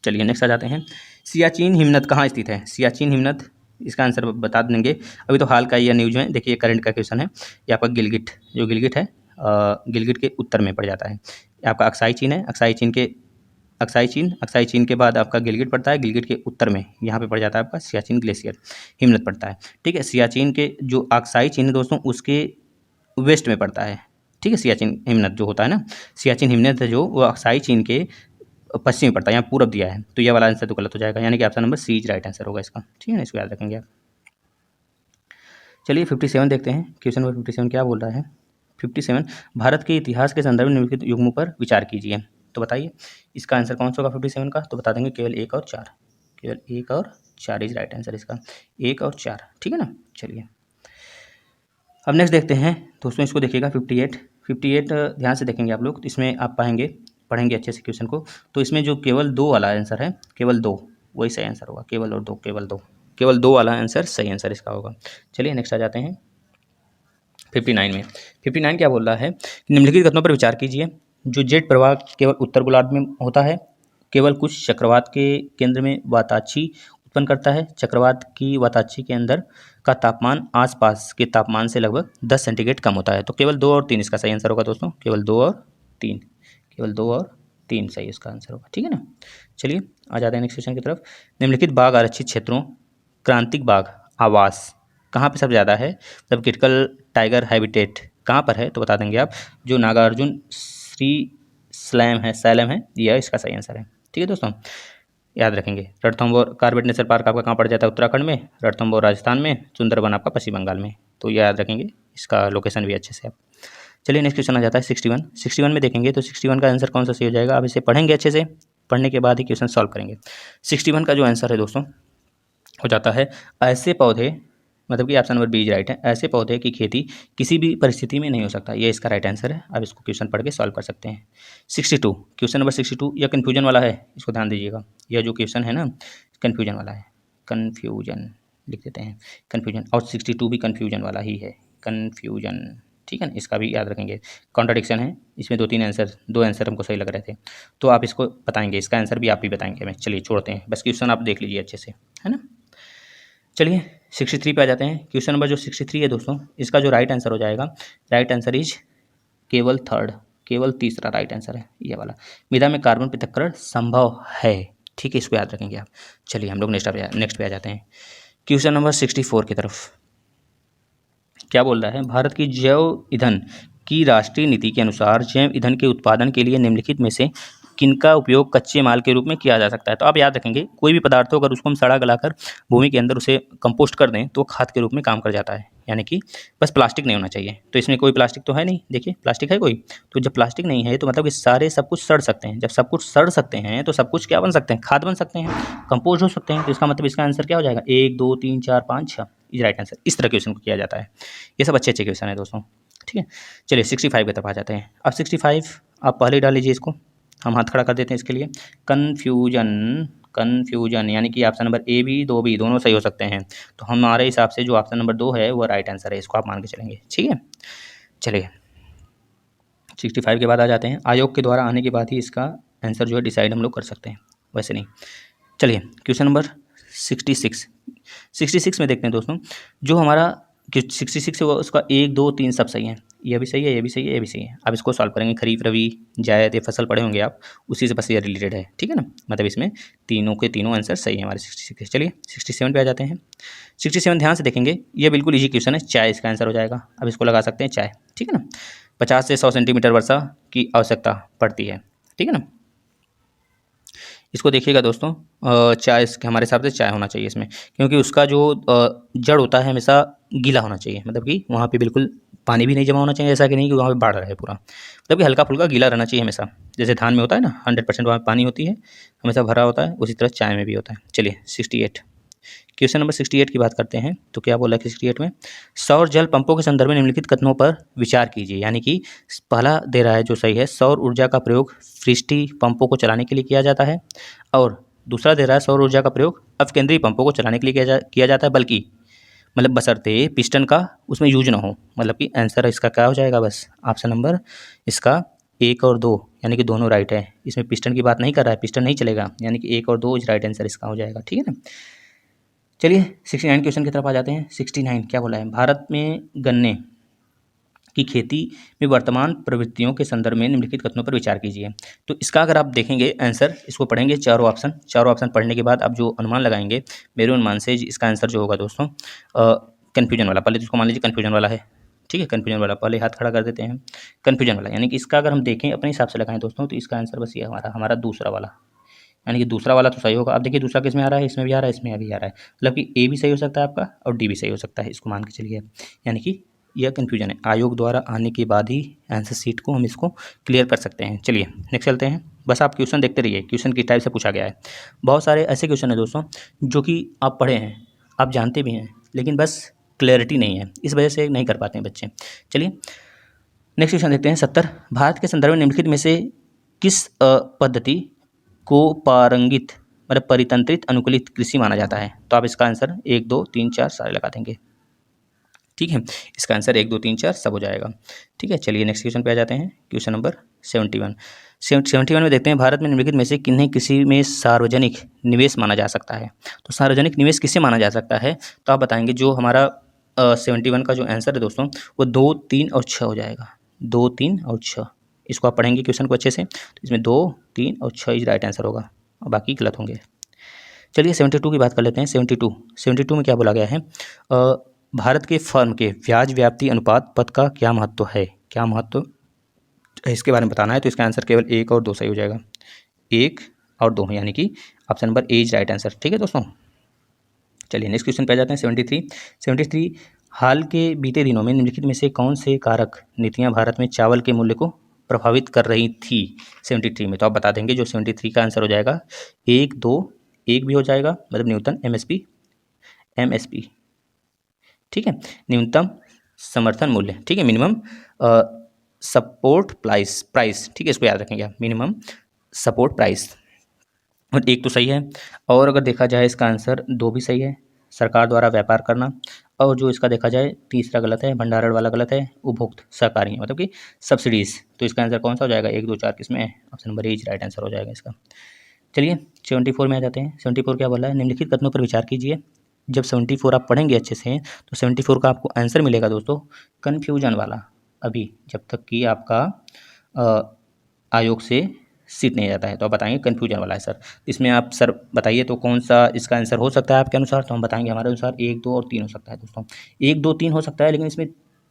चलिए नेक्स्ट आ जाते हैं। सियाचिन हिमनद कहाँ स्थित है? सियाचिन हिमनद, इसका आंसर बता देंगे। अभी तो हाल का ये न्यूज है, देखिए करंट का क्वेश्चन है। ये आपका गिलगिट, जो गिलगिट है गिलगिट के उत्तर में पड़ जाता है। ये आपका अक्साई चीन है, अक्साई चीन के बाद आपका गिलगिट पड़ता है, गिलगिट के उत्तर में यहाँ पे पड़ जाता है आपका सियाचिन ग्लेशियर, हिमनद पड़ता है। ठीक है, सियाचिन के जो अक्साई चीन है दोस्तों उसके वेस्ट में पड़ता है। ठीक है, सियाचिन हिमनद जो होता है ना, सियाचिन हिमनद है जो वो अक्साई चीन के पश्चिम में पड़ता है, यहाँ पूरब दिया है, तो यह वाला आंसर तो गलत हो जाएगा, यानी कि option number C is right answer होगा इसका। ठीक है ना, इसको याद रखेंगे आप। चलिए 57 देखते हैं, क्वेश्चन नंबर 57 क्या बोल रहा है। 57, भारत के इतिहास के संदर्भ में निम्नलिखित युग्मों पर विचार कीजिए। तो बताइए इसका आंसर कौन सा होगा 57 का? तो बता देंगे केवल 1 और 4, केवल 1 और 4 इज राइट आंसर इसका, 1 और 4। ठीक है ना, चलिए अब नेक्स्ट देखते हैं दोस्तों, इसको देखिएगा 58 ध्यान से देखेंगे आप लोग, तो इसमें आप पाएंगे, पढ़ेंगे अच्छे से क्वेश्चन को, तो इसमें जो केवल 2 वाला आंसर है, केवल 2 वही सही आंसर होगा, केवल और 2, केवल 2 वाला आंसर सही आंसर इसका होगा। चलिए नेक्स्ट आ जाते हैं 59 में। 59 क्या बोल रहा है, निम्नलिखित कथनों पर विचार कीजिए। जो जेट प्रवाह केवल उत्तर गोलार्ध में होता है, केवल कुछ चक्रवात के केंद्र में वाताक्षी उत्पन्न करता है, चक्रवात की वाताक्षी के अंदर का तापमान आसपास के तापमान से लगभग 10 सेंटीग्रेड कम होता है। तो केवल 2 और 3 इसका सही आंसर होगा दोस्तों, केवल 2 और 3, केवल 2 और 3 सही इसका आंसर होगा। ठीक है ना, चलिए आ जाते हैं नेक्स्ट क्वेश्चन की तरफ। निम्नलिखित बाघ आरक्षित क्षेत्रों क्रांतिक बाघ आवास कहाँ पे सबसे ज़्यादा है, मतलब क्रिटिकल टाइगर हैबिटेट कहाँ पर है? तो बता देंगे आप, जो नागार्जुन श्री सैलम है, यह इसका सही आंसर है। ठीक है दोस्तों, याद रखेंगे। रणथंभौर कॉर्बेट नेशनल पार्क आपका कहाँ पड़ जाता है? उत्तराखंड में, रणथंभौर राजस्थान में, सुंदरबन आपका पश्चिम बंगाल में, तो ये याद रखेंगे, इसका लोकेशन भी अच्छे से आप। चलिए नेक्स्ट क्वेश्चन आ जाता है 61 में देखेंगे, तो 61 का आंसर कौन सा सही हो जाएगा? आप इसे पढ़ेंगे अच्छे से, पढ़ने के बाद ही क्वेश्चन सॉल्व करेंगे। 61 का जो आंसर है दोस्तों हो जाता है ऐसे पौधे, मतलब कि ऑप्शन नंबर बी राइट है, ऐसे पौधे की खेती किसी भी परिस्थिति में नहीं हो सकता, ये इसका राइट आंसर है। अब इसको क्वेश्चन पढ़ के सॉल्व कर सकते हैं। 62, क्वेश्चन नंबर 62, यह कन्फ्यूजन वाला है, इसको ध्यान दीजिएगा। यह जो क्वेश्चन है ना कन्फ्यूजन वाला है, कन्फ्यूजन लिख देते हैं, कन्फ्यूजन, और 62 भी कन्फ्यूजन वाला ही है, कन्फ्यूजन। ठीक है ना, इसका भी याद रखेंगे। कॉन्ट्राडिक्शन है इसमें, 2-3 आंसर, 2 आंसर हमको सही लग रहे थे, तो आप इसको बताएंगे, इसका आंसर भी आप ही बताएंगे हमें। चलिए छोड़ते हैं, बस क्वेश्चन आप देख लीजिए अच्छे से, है ना। चलिए 63 पे आ जाते हैं। क्वेश्चन नंबर जो 63 है दोस्तों, इसका जो राइट आंसर हो जाएगा, राइट आंसर इज केवल थर्ड, केवल तीसरा राइट आंसर है ये वाला। मृदा में कार्बन पृथक्करण संभव है। ठीक है, इसको याद रखेंगे आप। चलिए हम लोग नेक्स्ट पे आ जाते हैं, क्वेश्चन नंबर 64 की तरफ। क्या बोल रहा है, भारत की जैव ईंधन की राष्ट्रीय नीति के अनुसार जैव ईंधन के उत्पादन के लिए निम्नलिखित में से किनका उपयोग कच्चे माल के रूप में किया जा सकता है? तो आप याद रखेंगे, कोई भी पदार्थ हो अगर उसको हम सड़ा गलाकर भूमि के अंदर उसे कंपोस्ट कर दें तो खाद के रूप में काम कर जाता है, यानी कि बस प्लास्टिक नहीं होना चाहिए। तो इसमें कोई प्लास्टिक तो है नहीं, देखिए प्लास्टिक है कोई, तो जब प्लास्टिक नहीं है तो मतलब कि सारे सब कुछ सड़ सकते हैं। जब सब कुछ सड़ सकते हैं तो सब कुछ क्या बन सकते हैं? खाद बन सकते हैं, कंपोस्ट हो सकते हैं। तो इसका मतलब इसका आंसर क्या हो जाएगा? 1, 2, 3, 4, 5, 6 इज राइट आंसर। इस तरह क्वेश्चन को किया जाता है। ये सब अच्छे अच्छे क्वेश्चन है दोस्तों। ठीक है, चलिए 65 की तरफ आ जाते हैं। अब 65 आप पहले डाल लीजिए, इसको हम हाथ खड़ा कर देते हैं इसके लिए। कन्फ्यूजन यानी कि ऑप्शन नंबर ए भी, 2 भी, दोनों सही हो सकते हैं। तो हमारे हिसाब से जो ऑप्शन नंबर 2 है वो राइट आंसर है, इसको आप मान के चलेंगे। ठीक है, चलिए 65 के बाद आ जाते हैं। आयोग के द्वारा आने के बाद ही इसका आंसर जो है डिसाइड हम लोग कर सकते हैं, वैसे नहीं। चलिए क्वेश्चन नंबर 66 में देखते हैं दोस्तों, जो हमारा 66 है वो उसका 1, 2, 3 सब सही है, यह भी सही है, ये भी सही है, ये भी सही है। अब इसको सॉल्व करेंगे। खरीफ, रबी, जायद, ये फसल पढ़े होंगे आप, उसी से बस ये रिलेटेड है। ठीक है ना, मतलब इसमें तीनों के तीनों आंसर सही है हमारे 66। चलिए 67 पे आ जाते हैं। 67 ध्यान से देखेंगे, ये बिल्कुल इजी क्वेश्चन है, चाय इसका आंसर हो जाएगा। अब इसको लगा सकते हैं चाय। ठीक है ना, 50 से 100 सेंटीमीटर वर्षा की आवश्यकता पड़ती है। ठीक है ना, इसको देखिएगा दोस्तों, चाय इसके हमारे हिसाब से चाय होना चाहिए इसमें, क्योंकि उसका जो जड़ होता है हमेशा गीला होना चाहिए, मतलब कि वहाँ पे बिल्कुल पानी भी नहीं जमा होना चाहिए, ऐसा कि नहीं कि वहाँ पे बाढ़ रहे पूरा, मतलब कि हल्का फुल्का गीला रहना चाहिए हमेशा। जैसे धान में होता है ना 100% वहाँ पानी होती है, हमेशा भरा होता है, उसी तरह चाय में भी होता है। चलिए 68 क्वेश्चन नंबर 68 की बात करते हैं तो क्या बोला है 68 में, सौर जल पंपों के संदर्भ में निम्नलिखित कथनों पर विचार कीजिए। यानी कि पहला दे रहा है जो सही है, सौर ऊर्जा का प्रयोग पृष्ठीय पंपों को चलाने के लिए किया जाता है, और दूसरा दे रहा है सौर ऊर्जा का प्रयोग अपकेंद्रीय पंपों को चलाने के लिए किया जाता है, बल्कि मतलब बशर्ते पिस्टन का उसमें यूज ना हो। मतलब कि आंसर इसका क्या हो जाएगा, बस ऑप्शन नंबर इसका 1 और 2 यानी कि दोनों राइट है। इसमें पिस्टन की बात नहीं कर रहा है, पिस्टन नहीं चलेगा, यानी कि 1 और 2 इज राइट आंसर इसका हो जाएगा। ठीक है ना। चलिए 69 क्वेश्चन की तरफ आ जाते हैं। 69 क्या बोला है, भारत में गन्ने की खेती में वर्तमान प्रवृत्तियों के संदर्भ में निम्नलिखित कथनों पर विचार कीजिए। तो इसका अगर आप देखेंगे आंसर, इसको पढ़ेंगे चारों ऑप्शन पढ़ने के बाद आप जो अनुमान लगाएंगे, मेरे अनुमान से इसका आंसर जो होगा दोस्तों कन्फ्यूजन वाला, पहले तो इसको मान लीजिए कन्फ्यूजन वाला है। ठीक है, कन्फ्यूजन वाला पहले हाथ खड़ा कर देते हैं, कन्फ्यूजन वाला, यानी कि इसका अगर हम देखें अपने हिसाब से लगाएं दोस्तों, तो इसका आंसर बस ये हमारा दूसरा वाला, यानी कि दूसरा वाला तो सही होगा। अब देखिए दूसरा किस में आ रहा है, इसमें भी आ रहा है, इसमें भी आ रहा है, मतलब कि ए भी सही हो सकता है आपका और डी भी सही हो सकता है, इसको मान के चलिए। यानी कि यह कन्फ्यूजन है, आयोग द्वारा आने के बाद ही आंसर सीट को हम इसको क्लियर कर सकते हैं। चलिए नेक्स्ट चलते हैं, बस आप क्वेश्चन देखते रहिए, क्वेश्चन किस टाइप से पूछा गया है। बहुत सारे ऐसे क्वेश्चन हैं दोस्तों जो कि आप पढ़े हैं, आप जानते भी हैं, लेकिन बस क्लैरिटी नहीं है, इस वजह से नहीं कर पाते हैं बच्चे। चलिए नेक्स्ट क्वेश्चन देखते हैं। 70, भारत के संदर्भ में निम्नलिखित में से किस पद्धति को पारंगित मतलब परितंत्रित अनुकूलित कृषि माना जाता है। तो आप इसका आंसर 1 2 3 4 सारे लगा देंगे। ठीक है, इसका आंसर 1 2 3 4 सब हो जाएगा। ठीक है, चलिए नेक्स्ट क्वेश्चन पे आ जाते हैं। Question number 71। 71 में देखते हैं, भारत में निम्नलिखित में से किन्हें कृषि में सार्वजनिक निवेश माना जा सकता है। तो सार्वजनिक निवेश किसे माना जा सकता है, तो आप बताएंगे। जो हमारा 71 का जो आंसर है दोस्तों, वो 2 3 और 6 हो जाएगा। 2 3 और 6, इसको आप पढ़ेंगे क्वेश्चन को अच्छे से, तो इसमें 2 3 और 6 इज राइट आंसर होगा और बाकी गलत होंगे। चलिए 72 की बात कर लेते हैं। 72 में क्या बोला गया है, भारत के फर्म के ब्याज व्याप्ति अनुपात पद का क्या महत्व है, क्या महत्व है इसके बारे में बताना है। तो इसका आंसर केवल 1 और 2 सही हो जाएगा, 1 और 2, यानी कि option number A is right answer. ठीक है दोस्तों, चलिए नेक्स्ट क्वेश्चन पे आ जाते हैं। 73 हाल के बीते दिनों में निम्नलिखित में से कौन से कारक नीतियां भारत में चावल के मूल्य को प्रभावित कर रही थी 73 में। तो आप बता देंगे, जो 73 का आंसर हो जाएगा 1 2, 1 भी हो जाएगा, मतलब न्यूनतम एमएसपी। ठीक है, न्यूनतम समर्थन मूल्य। ठीक है, मिनिमम सपोर्ट प्राइस। ठीक है, इसको याद रखेंगे आप, मिनिमम सपोर्ट प्राइस। और 1 तो सही है, और अगर देखा जाए इसका आंसर 2 भी सही है, सरकार द्वारा व्यापार करना। और जो इसका देखा जाए तीसरा गलत है, भंडारण वाला गलत है, उपभोक्त सहकारी मतलब कि सब्सिडीज़। तो इसका आंसर कौन सा हो जाएगा, 1 2 4 किसमें है, option number A is right answer हो जाएगा इसका। चलिए 74 में आ जाते हैं। 74 क्या बोला है, निम्नलिखित कथनों पर विचार कीजिए। जब 74 आप पढ़ेंगे अच्छे से, तो 74 का आपको आंसर मिलेगा दोस्तों कन्फ्यूजन वाला, अभी जब तक कि आपका आयोग से सीट नहीं जाता है। तो आप बताएंगे कन्फ्यूजन वाला है सर, इसमें आप सर बताइए तो कौन सा इसका आंसर हो सकता है आपके अनुसार। तो हम बताएंगे हमारे अनुसार 1 2 और 3 हो सकता है दोस्तों, 1 2 3 हो सकता है, लेकिन इसमें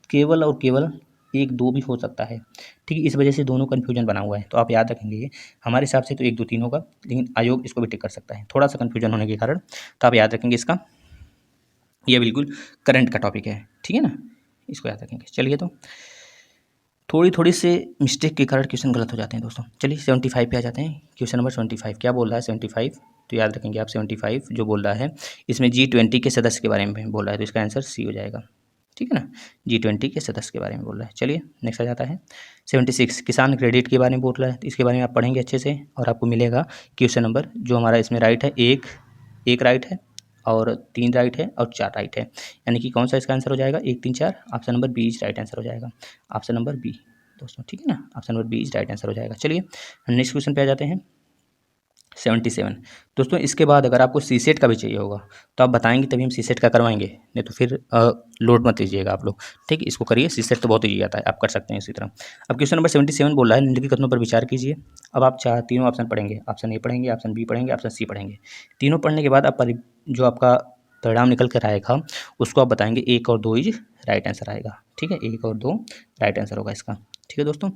केवल और केवल 1 2 भी हो सकता है। ठीक है, इस वजह से दोनों कन्फ्यूजन बना हुआ है। तो आप याद रखेंगे ये, हमारे हिसाब से तो 1 2 3 होगा, लेकिन आयोग इसको भी टिक कर सकता है थोड़ा सा कन्फ्यूजन होने के कारण। तो आप याद रखेंगे इसका, ये बिल्कुल करंट का टॉपिक है। ठीक है ना, इसको याद रखेंगे। चलिए तो थोड़ी से मिस्टेक के कारण क्वेश्चन गलत हो जाते हैं दोस्तों। चलिए 75 पे आ जाते हैं। क्वेश्चन नंबर 75 क्या बोल रहा है 75, तो याद रखेंगे आप 75 जो बोल रहा है, इसमें G20 के सदस्य के बारे में बोल रहा है, तो इसका आंसर सी हो जाएगा। ठीक है ना, G20 के सदस्य के बारे में बोल रहा है। चलिए नेक्स्ट आ जाता है 76, किसान क्रेडिट के बारे में बोल रहा है, तो इसके बारे में आप पढ़ेंगे अच्छे से और आपको मिलेगा क्वेश्चन नंबर जो हमारा इसमें राइट है, एक राइट है और 3 राइट है और 4 राइट है, यानी कि कौन सा इसका आंसर हो जाएगा 1 3 4, option number B is right answer हो जाएगा, ऑप्शन नंबर बी दोस्तों। ठीक है ना, option number B is right answer हो जाएगा। चलिए नेक्स्ट क्वेश्चन पे आ जाते हैं 77 दोस्तों। इसके बाद अगर आपको सी सेट का भी चाहिए होगा तो आप बताएंगे तभी हम सी सेट का करवाएंगे, नहीं तो फिर लोड मत लीजिएगा आप लोग। ठीक है, इसको करिए, सी सेट तो बहुत ईजी आता है, आप कर सकते हैं इसी तरह। अब क्वेश्चन नंबर 77 बोल रहा है, निम्नलिखित कथनों पर विचार कीजिए। अब आप तीनों ऑप्शन पढ़ेंगे, ऑप्शन ए पढ़ेंगे, ऑप्शन बी पढ़ेंगे, ऑप्शन सी पढ़ेंगे। तीनों पढ़ने के बाद आप जो आपका परिणाम निकल कर आएगा उसको आप बताएंगे 1 और 2 इज राइट आंसर आएगा। ठीक है, 1 और 2 राइट आंसर होगा इसका। ठीक है दोस्तों,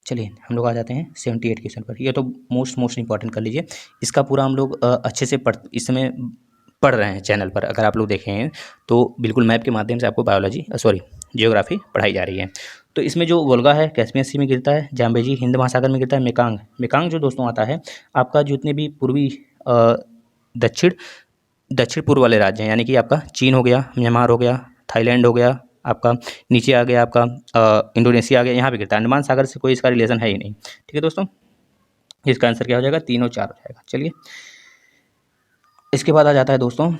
चलिए हम लोग आ जाते हैं 78 क्वेश्चन पर। ये तो मोस्ट इंपॉर्टेंट कर लीजिए, इसका पूरा हम लोग अच्छे से इस समय पढ़ रहे हैं चैनल पर। अगर आप लोग देखें तो बिल्कुल मैप के माध्यम से आपको जियोग्राफी पढ़ाई जा रही है। तो इसमें जो वोल्गा है कैस्पियन सी में गिरता है, जाम्बेजी हिंद महासागर में गिरता है, मेकांग जो दोस्तों आता है आपका जितने भी पूर्वी दक्षिण दक्षिण पूर्व वाले राज्य हैं, यानी कि आपका चीन हो गया, म्यांमार हो गया, थाईलैंड हो गया, आपका नीचे आ गया आपका इंडोनेशिया आ गया, यहाँ पे गिरता है। अंडमान सागर से कोई इसका रिलेशन है ही नहीं। ठीक है दोस्तों, इसका आंसर क्या हो जाएगा, 3 और 4 हो जाएगा। चलिए इसके बाद आ जाता है दोस्तों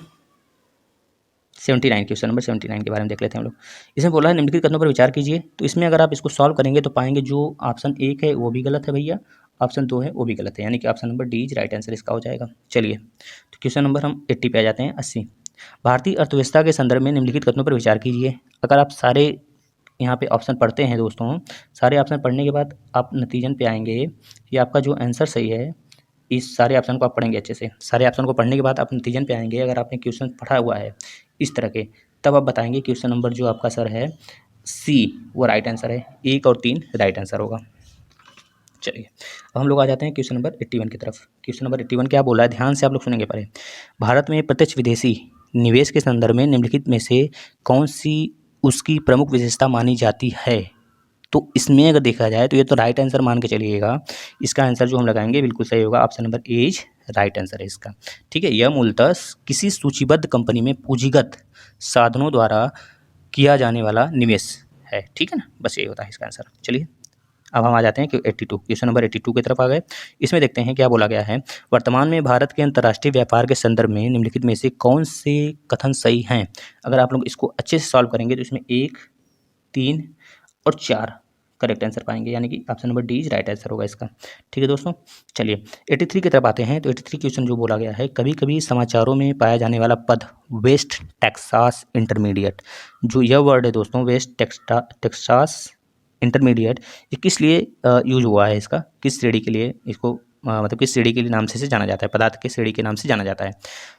79, क्वेश्चन नंबर 79 के बारे में देख लेते हैं हम लोग। इसमें बोला है निम्नलिखित कथनों पर विचार कीजिए। तो इसमें अगर आप इसको सॉल्व करेंगे तो पाएंगे जो ऑप्शन 1 है वो भी गलत है भैया, ऑप्शन 2 है वो भी गलत है, यानी कि option number D is right answer इसका हो जाएगा। चलिए तो क्वेश्चन नंबर हम 80 पे आ जाते हैं, 80। भारतीय अर्थव्यवस्था के संदर्भ में निम्नलिखित कथनों पर विचार कीजिए। अगर आप सारे यहाँ पे ऑप्शन पढ़ते हैं दोस्तों, सारे ऑप्शन पढ़ने के बाद आप नतीजन पे आएंगे कि आपका जो आंसर सही है, इस सारे ऑप्शन को आप पढ़ेंगे अच्छे से। सारे ऑप्शन को पढ़ने के बाद आप नतीजन पे आएंगे, अगर आपने क्वेश्चन पढ़ा हुआ है इस तरह के, तब आप बताएंगे क्वेश्चन नंबर जो आपका सर है सी वो राइट आंसर है, 1 और 3 राइट आंसर होगा। चलिए अब हम लोग आ जाते हैं क्वेश्चन नंबर 81 की तरफ। क्वेश्चन नंबर 81 क्या बोला है, ध्यान से आप लोग सुनेंगे पहले। भारत में प्रत्यक्ष विदेशी निवेश के संदर्भ में निम्नलिखित में से कौन सी उसकी प्रमुख विशेषता मानी जाती है। तो इसमें अगर देखा जाए तो ये तो राइट आंसर मान के चलिएगा, इसका आंसर जो हम लगाएंगे बिल्कुल सही होगा, option number A is right answer है इसका। ठीक है, यह मूलतः किसी सूचीबद्ध कंपनी में पूंजीगत साधनों द्वारा किया जाने वाला निवेश है। ठीक है ना, बस ये होता है इसका आंसर। चलिए अब हम आ जाते हैं 82, क्वेश्चन नंबर 82 की तरफ आ गए। इसमें देखते हैं क्या बोला गया है। वर्तमान में भारत के अंतर्राष्ट्रीय व्यापार के संदर्भ में निम्नलिखित में से कौन से कथन सही हैं। अगर आप लोग इसको अच्छे से सॉल्व करेंगे तो इसमें 1, 3 और 4 करेक्ट आंसर पाएंगे, यानी कि option number D is right answer होगा इसका। ठीक है दोस्तों, चलिए 83 की तरफ आते हैं। तो 83 क्वेश्चन जो बोला गया है, कभी कभी समाचारों में पाया जाने वाला पद वेस्ट टेक्सास इंटरमीडिएट, जो यह वर्ड है दोस्तों वेस्ट टेक्सास इंटरमीडिएट, ये किस लिए यूज हुआ है, इसका किस श्रेणी के लिए इसको मतलब किस श्रेणी के लिए नाम से जाना जाता है, पदार्थ के श्रेणी के नाम से जाना जाता है,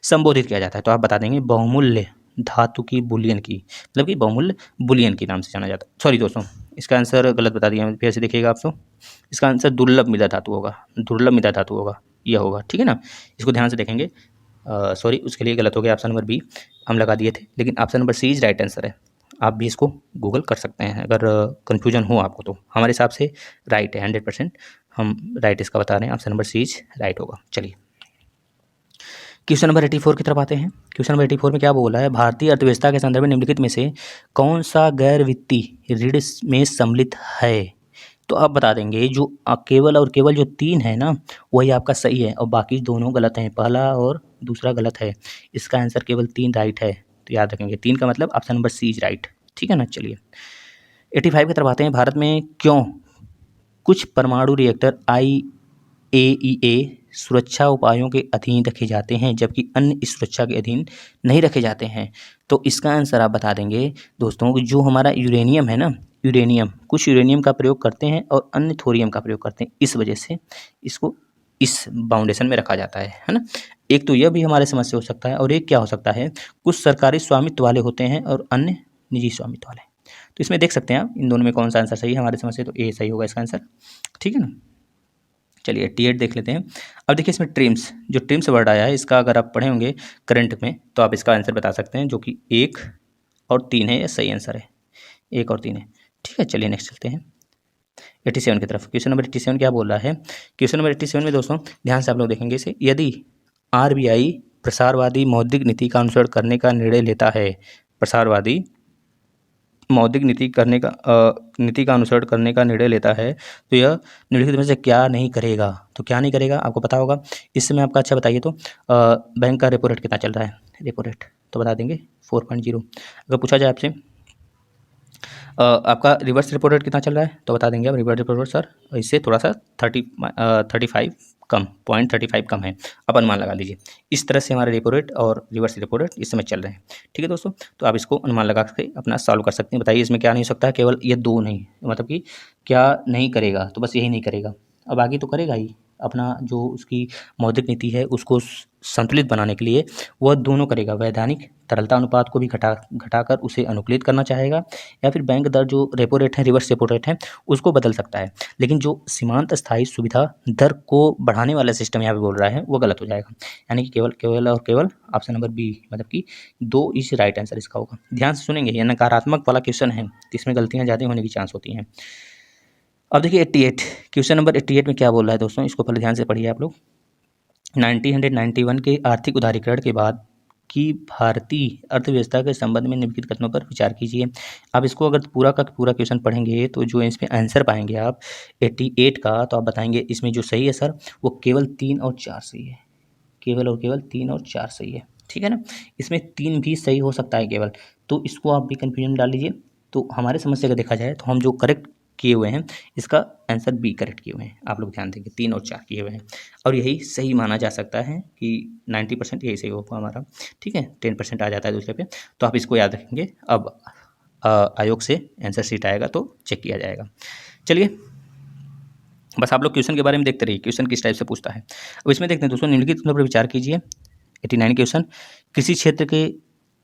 संबोधित किया जाता है। तो आप बता देंगे बहुमूल्य धातु की बुलियन की, मतलब कि बहुमूल्य बुलियन के नाम से जाना जाता है। सॉरी दोस्तों, इसका आंसर गलत बता दिया, फिर से देखिएगा आप तो। इसका आंसर दुर्लभ मृदा धातु होगा, दुर्लभ मृदा धातु होगा, यह होगा। ठीक है ना, इसको ध्यान से देखेंगे। सॉरी उसके लिए गलत हो गया, ऑप्शन नंबर बी हम लगा दिए थे, लेकिन option number C is right answer है। आप भी इसको गूगल कर सकते हैं अगर कन्फ्यूजन हो आपको, तो हमारे हिसाब से राइट है, 100% हम राइट इसका बता रहे हैं, option number C is right होगा। चलिए क्वेश्चन नंबर 84 की तरफ आते हैं। क्वेश्चन नंबर 84 में क्या बोला है, भारतीय अर्थव्यवस्था के संदर्भ में निम्नलिखित में से कौन सा गैर वित्तीय ऋण में सम्मिलित है। तो आप बता देंगे जो केवल और केवल जो 3 है ना वही आपका सही है और बाकी दोनों गलत हैं, पहला और दूसरा गलत है। इसका आंसर केवल 3 राइट है, तो याद रखेंगे 3 का मतलब option number C is right. ठीक है ना, चलिए 85 की तरफ आते हैं। भारत में क्यों कुछ परमाणु रिएक्टर IAEA सुरक्षा उपायों के अधीन रखे जाते हैं जबकि अन्य इस सुरक्षा के अधीन नहीं रखे जाते हैं। तो इसका आंसर आप बता देंगे दोस्तों कि जो हमारा यूरेनियम है ना, यूरेनियम, कुछ यूरेनियम का प्रयोग करते हैं और अन्य थोरियम का प्रयोग करते हैं, इस वजह से इसको इस बाउंडेशन में रखा जाता है ना। एक तो यह भी हमारे समझ से हो सकता है, और एक क्या हो सकता है, कुछ सरकारी स्वामित्व वाले होते हैं और अन्य निजी स्वामित्व वाले। तो इसमें देख सकते हैं आप इन दोनों में कौन सा आंसर सही है हमारे समझ से, तो ए सही होगा इसका आंसर। ठीक है ना, चलिए 88 देख लेते हैं। अब देखिए इसमें ट्रिम्स, जो ट्रिम्स वर्ड आया है इसका अगर आप पढ़े होंगे करंट में तो आप इसका आंसर बता सकते हैं, जो कि 1 और 3 है, यह सही आंसर है, 1 और 3 है। ठीक है, चलिए नेक्स्ट चलते हैं 87 की तरफ। क्वेश्चन नंबर 87 क्या बोल रहा है, क्वेश्चन नंबर 87 में दोस्तों ध्यान से आप लोग देखेंगे इसे, यदि RBI प्रसारवादी मौद्रिक नीति का अनुसरण करने का निर्णय लेता है, प्रसारवादी मौद्रिक नीति का अनुसरण करने का निर्णय लेता है, तो यह निम्नलिखित में से क्या नहीं करेगा। तो क्या नहीं करेगा आपको पता होगा, इस समय आपका अच्छा बताइए तो बैंक का रेपो रेट कितना चल रहा है, रेपो रेट तो बता देंगे 4.0। अगर पूछा जाए आपसे आपका रिवर्स रेपो रेट कितना चल रहा है, तो बता देंगे आप रिवर्स रेपो रेट सर इससे थोड़ा सा 35 कम, 0.35 कम है, आप अनुमान लगा लीजिए। इस तरह से हमारे रेपो रेट और रिवर्स रेपो रेट इस समय चल रहे हैं। ठीक है दोस्तों, तो आप इसको अनुमान लगा के अपना सॉल्व कर सकते हैं। बताइए इसमें क्या नहीं हो सकता है, केवल ये 2 नहीं, मतलब कि क्या नहीं करेगा, तो बस यही नहीं करेगा, अब आगे तो करेगा ही, अपना जो उसकी मौद्रिक नीति है उसको संतुलित बनाने के लिए वह दोनों करेगा, वैधानिक तरलता अनुपात को भी घटाकर उसे अनुकूलित करना चाहेगा, या फिर बैंक दर जो रेपो रेट है, रिवर्स रेपो रेट है, उसको बदल सकता है। लेकिन जो सीमांत स्थायी सुविधा दर को बढ़ाने वाला सिस्टम यहाँ पे बोल रहा है वो गलत हो जाएगा, यानी कि केवल और केवल ऑप्शन नंबर बी, मतलब कि 2 इस राइट आंसर इसका होगा। ध्यान से सुनेंगे, यह नकारात्मक वाला क्वेश्चन है, इसमें गलतियाँ ज़्यादा होने की चांस होती हैं। अब देखिए 88, क्वेश्चन नंबर 88 में क्या बोल रहा है दोस्तों, इसको पहले ध्यान से पढ़िए आप लोग। 1991 के आर्थिक उदारीकरण के बाद की भारतीय अर्थव्यवस्था के संबंध में निम्नलिखित कथनों पर विचार कीजिए। आप इसको अगर पूरा का पूरा क्वेश्चन पढ़ेंगे तो जो इसमें आंसर पाएंगे आप 88 का, तो आप बताएंगे इसमें जो सही है सर वो केवल 3 और 4 सही है, केवल और केवल 3 और 4 सही है, ठीक है ना। इसमें 3 भी सही हो सकता है केवल, तो इसको आप भी कन्फ्यूजन डाल लीजिए। तो हमारे समस्या का देखा जाए तो हम जो करेक्ट किए हुए हैं इसका आंसर बी करेक्ट किए हुए हैं, आप लोग ध्यान देंगे 3 और 4 किए हुए हैं, और यही सही माना जा सकता है कि 90% यही सही होगा हमारा, ठीक है। 10% आ जाता है दूसरे पे, तो आप इसको याद रखेंगे। अब आयोग से आंसर शीट आएगा तो चेक किया जाएगा। चलिए बस आप लोग क्वेश्चन के बारे में देखते रहिए, क्वेश्चन किस टाइप से पूछता है। अब इसमें देखते हैं दोस्तों, निम्नलिखित पर विचार कीजिए। 89 क्वेश्चन, कृषि क्षेत्र के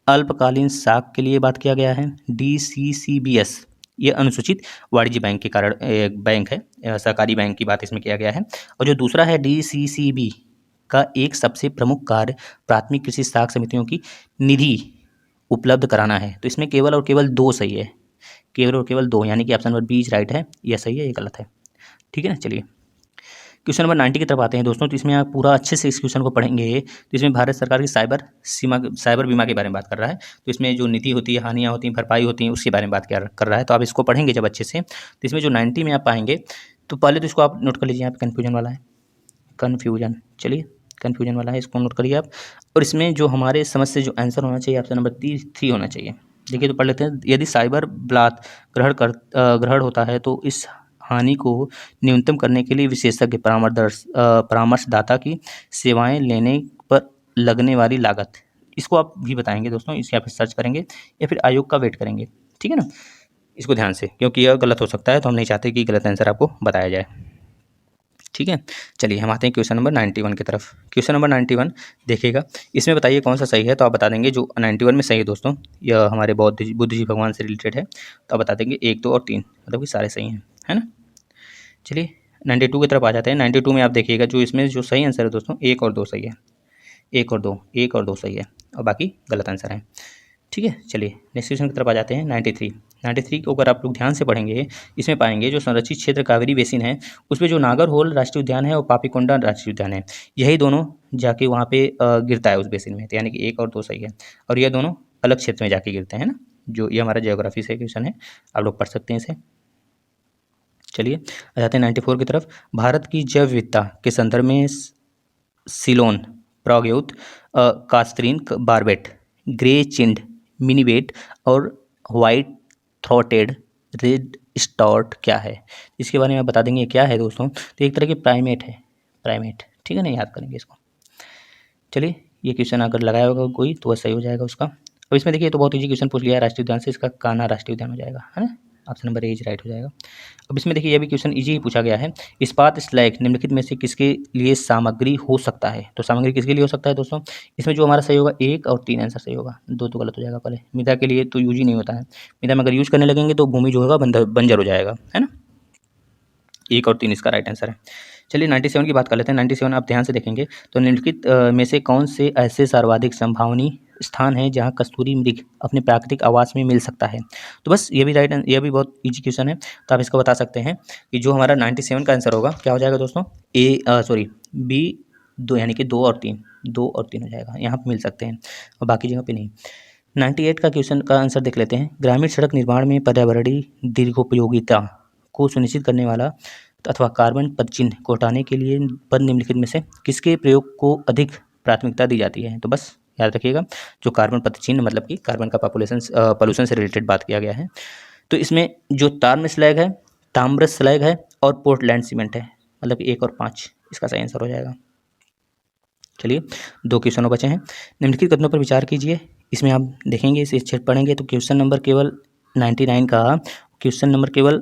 अल्पकालीन साख के लिए बात किया गया है। DCCBS ये अनुसूचित वाणिज्य बैंक के कारण बैंक है, सहकारी बैंक की बात इसमें किया गया है। और जो दूसरा है DCCB का एक सबसे प्रमुख कार्य प्राथमिक कृषि साख समितियों की निधि उपलब्ध कराना है। तो इसमें केवल और केवल 2 सही है, केवल और केवल 2, यानी कि ऑप्शन नंबर बी राइट है, यह सही है, ये गलत है, ठीक है ना। चलिए क्वेश्चन नंबर 90 की तरफ आते हैं दोस्तों। तो इसमें आप पूरा अच्छे से इस क्वेश्चन को पढ़ेंगे तो इसमें भारत सरकार की साइबर बीमा के बारे में बात कर रहा है। तो इसमें जो नीति होती है, हानियाँ होती हैं, भरपाई होती हैं, उसके बारे में बात कर रहा है। तो आप इसको पढ़ेंगे जब अच्छे से, तो इसमें जो 90 में आप पाएंगे, तो पहले तो इसको आप नोट कर लीजिए, यहाँ पे कन्फ्यूजन वाला है, कन्फ्यूजन, चलिए कन्फ्यूजन वाला है, इसको नोट करिए आप। और इसमें जो हमारे समझ से जो आंसर होना चाहिए ऑप्शन नंबर 3 होना चाहिए। देखिए तो पढ़ लेते हैं। यदि साइबर ब्लात ग्रहण होता है तो इस हानि को न्यूनतम करने के लिए विशेषज्ञ परामर्शदाता की सेवाएं लेने पर लगने वाली लागत, इसको आप भी बताएंगे दोस्तों, इसके आप सर्च करेंगे या फिर आयोग का वेट करेंगे, ठीक है ना। इसको ध्यान से, क्योंकि यह गलत हो सकता है, तो हम नहीं चाहते कि गलत आंसर आपको बताया जाए, ठीक है। चलिए हम आते हैं क्वेश्चन नंबर 91 की तरफ। क्वेश्चन नंबर 91 देखिएगा, इसमें बताइए कौन सा सही है। तो आप बता देंगे जो 91 में सही है दोस्तों, यह हमारे बुद्ध जी भगवान से रिलेटेड है, तो आप बता देंगे 1, 2 और 3, मतलब कि सारे सही हैं, है ना। चलिए 92 की तरफ आ जाते हैं। 92 में आप देखिएगा जो इसमें जो सही आंसर है दोस्तों 1 और 2 सही है, 1 और 2, 1 और 2 सही है, और बाकी गलत आंसर है, ठीक है। चलिए नेक्स्ट क्वेश्चन की तरफ आ जाते हैं। 93 को अगर आप लोग ध्यान से पढ़ेंगे, इसमें पाएंगे जो संरक्षित क्षेत्र कावेरी बेसिन है उसमें जो नागरहोल राष्ट्रीय उद्यान है और पापीकोंडा राष्ट्रीय उद्यान है, यही दोनों जाके वहाँ पे गिरता है उस बेसिन में, तो यानी कि 1 और 2 सही है, और ये दोनों अलग क्षेत्र में जाके गिरते हैं ना। जो ये हमारा जियोग्राफी से क्वेश्चन है, आप लोग पढ़ सकते हैं इसे। चलिए आ जाते हैं 94 की तरफ। भारत की जैव विविधता के संदर्भ में सिलोन, प्रागयोत, कास्त्रीन बारबेट, ग्रे चिंड, मिनीबेट और वाइट थ्रोटेड रेड स्टॉर्ट क्या है, इसके बारे में आप बता देंगे क्या है दोस्तों। तो एक तरह की प्राइमेट है, प्राइमेट, ठीक है ना, याद करेंगे इसको। चलिए ये क्वेश्चन अगर लगाया होगा कोई तो वह सही हो जाएगा उसका। अब इसमें देखिए तो बहुत ईजी क्वेश्चन पूछ लिया है राष्ट्रीय उद्यान से, इसका कान्हा राष्ट्रीय उद्यान हो जाएगा, है ना, ऑप्शन नंबर ए राइट हो जाएगा। अब इसमें देखिए ये भी क्वेश्चन इजी ही पूछा गया है। इस्पात स्लैग निम्नलिखित में से किसके लिए सामग्री हो सकता है। तो सामग्री किसके लिए हो सकता है दोस्तों, इसमें जो हमारा सही होगा 1 और 3 आंसर सही होगा, 2 तो गलत हो जाएगा। पहले मृदा के लिए तो यूज ही नहीं होता है, मृदा में अगर यूज करने लगेंगे तो भूमि जो होगा बंजर हो जाएगा, है ना। 1 और 3 इसका राइट आंसर है। चलिए 97 की बात कर लेते हैं। 97 आप ध्यान से देखेंगे तो निम्नलिखित में से कौन से ऐसे सर्वाधिक संभावनीय स्थान है जहां कस्तूरी मृग अपने प्राकृतिक आवास में मिल सकता है। तो बस ये भी ये भी बहुत इजी क्वेश्चन है, तो आप इसको बता सकते हैं कि जो हमारा 97 का आंसर होगा क्या हो जाएगा दोस्तों, बी 2, यानी कि 2 और 3, 2 और 3 हो जाएगा, यहाँ पर मिल सकते हैं और बाकी जगह पे नहीं। 98 का क्वेश्चन का आंसर देख लेते हैं। ग्रामीण सड़क निर्माण में पर्यावरणीय दीर्घोपयोगिता को सुनिश्चित करने वाला अथवा कार्बन पदचिह्न को हटाने के लिए पद निम्नलिखित में से किसके प्रयोग को अधिक प्राथमिकता दी जाती है। तो बस याद रखिएगा जो कार्बन पदचिह्न मतलब कि कार्बन का पॉल्यूशन से रिलेटेड बात किया गया है। तो इसमें जो ताम्र स्लैग है, ताम्र स्लैग है और पोर्टलैंड सीमेंट है, मतलब 1 और 5 इसका सही आंसर हो जाएगा। चलिए 2 क्वेश्चनों बचे हैं। निम्नलिखित कथनों पर विचार कीजिए। इसमें आप देखेंगे, इसे अच्छे पढ़ेंगे तो क्वेश्चन नंबर केवल 99 का क्वेश्चन नंबर केवल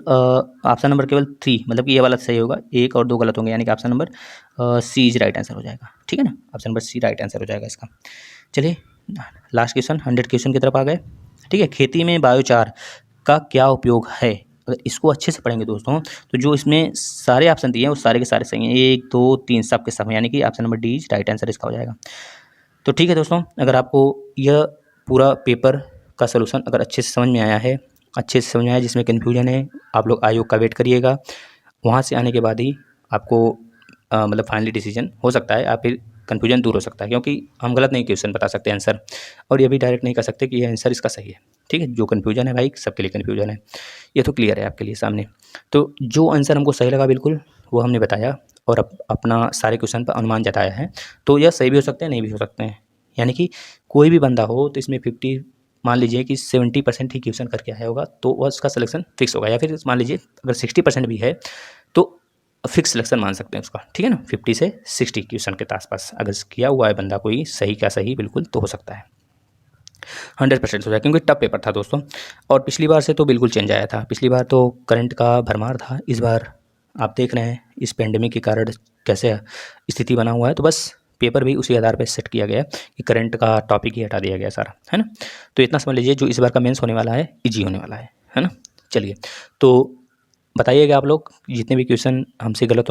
ऑप्शन नंबर केवल 3, मतलब कि ये वाला सही होगा, 1 और 2 गलत होंगे, यानी कि option number C right answer हो जाएगा, ठीक है ना, option number C right answer हो जाएगा इसका। चलिए लास्ट क्वेश्चन 100 क्वेश्चन की तरफ आ गए, ठीक है। खेती में बायोचार का क्या उपयोग है। अगर इसको अच्छे से पढ़ेंगे दोस्तों तो जो इसमें सारे ऑप्शन दिए हैं वो सारे के सारे सही हैं, 1, 2, 3 सब के सब, यानी कि option number D right answer इसका हो जाएगा। तो ठीक है दोस्तों, अगर आपको यह पूरा पेपर का सलूशन अगर अच्छे से समझ में आया है, अच्छे से समझ में आया, जिसमें कन्फ्यूजन है आप लोग आयोग का वेट करिएगा, वहाँ से आने के बाद ही आपको मतलब फाइनली डिसीजन हो सकता है, आप फिर कन्फ्यूजन दूर हो सकता है, क्योंकि हम गलत नहीं क्वेश्चन बता सकते आंसर, और ये भी डायरेक्ट नहीं कह सकते कि ये आंसर इसका सही है। ठीक है, जो कन्फ्यूजन है भाई सबके लिए कन्फ्यूजन है, ये तो क्लियर है आपके लिए सामने। तो जो आंसर हमको सही लगा बिल्कुल वो हमने बताया, और अपना सारे क्वेश्चन पर अनुमान जताया है। तो यह सही भी हो सकते हैं, नहीं भी हो सकते हैं, यानी कि कोई भी बंदा हो तो इसमें 50, मान लीजिए कि 70% ही क्वेश्चन करके आया होगा तो वह उसका सिलेक्शन फिक्स होगा, या फिर मान लीजिए अगर 60% भी है तो फिक्स सिलेक्शन मान सकते हैं उसका। ठीक है ना, 50 से 60 क्वेश्चन के आसपास अगर किया हुआ है बंदा कोई सही का सही बिल्कुल, तो हो सकता है 100% हो जाए, क्योंकि टफ पेपर था दोस्तों। और पिछली बार से तो बिल्कुल चेंज आया था, पिछली बार तो करंट का भरमार था, इस बार आप देख रहे हैं इस पेंडेमिक के कारण कैसे स्थिति बना हुआ है, तो बस पेपर भी उसी आधार पर सेट किया गया कि करंट का टॉपिक ही हटा दिया गया सारा, है ना। तो इतना समझ लीजिए जो इस बार का मेंस होने वाला है ईजी होने वाला है ना। चलिए, तो बताइएगा आप लोग जितने भी क्वेश्चन हमसे गलत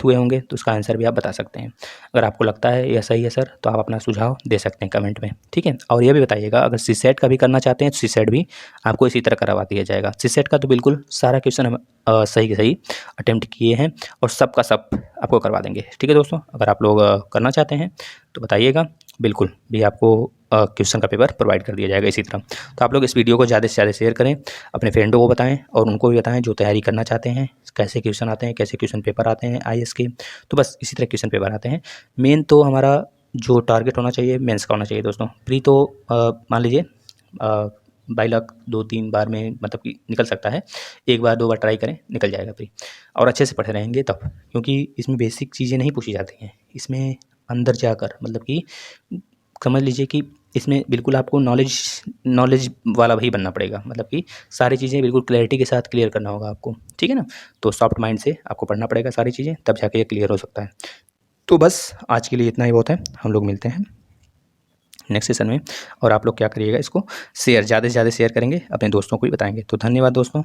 हुए होंगे तो उसका आंसर भी आप बता सकते हैं। अगर आपको लगता है यह सही है सर तो आप अपना सुझाव दे सकते हैं कमेंट में, ठीक है। और ये भी बताइएगा अगर सीसेट का भी करना चाहते हैं तो सीसेट भी आपको इसी तरह करवा दिया जाएगा। सीसेट का तो बिल्कुल सारा क्वेश्चन हम सही के सही अटेम्प्ट किए हैं और सब का सब आपको करवा देंगे, ठीक है दोस्तों। अगर आप लोग करना चाहते हैं तो बताइएगा, बिल्कुल भी आपको क्वेश्चन का पेपर प्रोवाइड कर दिया जाएगा इसी तरह। तो आप लोग इस वीडियो को ज़्यादा से ज़्यादा शेयर करें, अपने फ्रेंडों को बताएं और उनको भी बताएं जो तैयारी करना चाहते हैं, कैसे क्वेश्चन आते हैं, कैसे क्वेश्चन पेपर आते हैं आईएएस के, तो बस इसी तरह क्वेश्चन पेपर आते हैं। मेन तो हमारा जो टारगेट होना चाहिए मेंस का होना चाहिए दोस्तों। प्री तो मान लीजिए बाई लक 2-3 बार में मतलब कि निकल सकता है, एक बार 2 बार ट्राई करें निकल जाएगा प्री, और अच्छे से पढ़े रहेंगे तब, क्योंकि इसमें बेसिक चीज़ें नहीं पूछी जाती हैं, इसमें अंदर जाकर मतलब कि समझ लीजिए कि इसमें बिल्कुल आपको नॉलेज वाला भी बनना पड़ेगा, मतलब कि सारी चीज़ें बिल्कुल क्लैरिटी के साथ क्लियर करना होगा आपको, ठीक है ना। तो सॉफ्ट माइंड से आपको पढ़ना पड़ेगा सारी चीज़ें, तब जाके ये क्लियर हो सकता है। तो बस आज के लिए इतना ही बहुत है, हम लोग मिलते हैं नेक्स्ट सेशन में। और आप लोग क्या करिएगा, इसको शेयर ज़्यादा से ज़्यादा शेयर करेंगे, अपने दोस्तों को भी बताएंगे। तो धन्यवाद दोस्तों।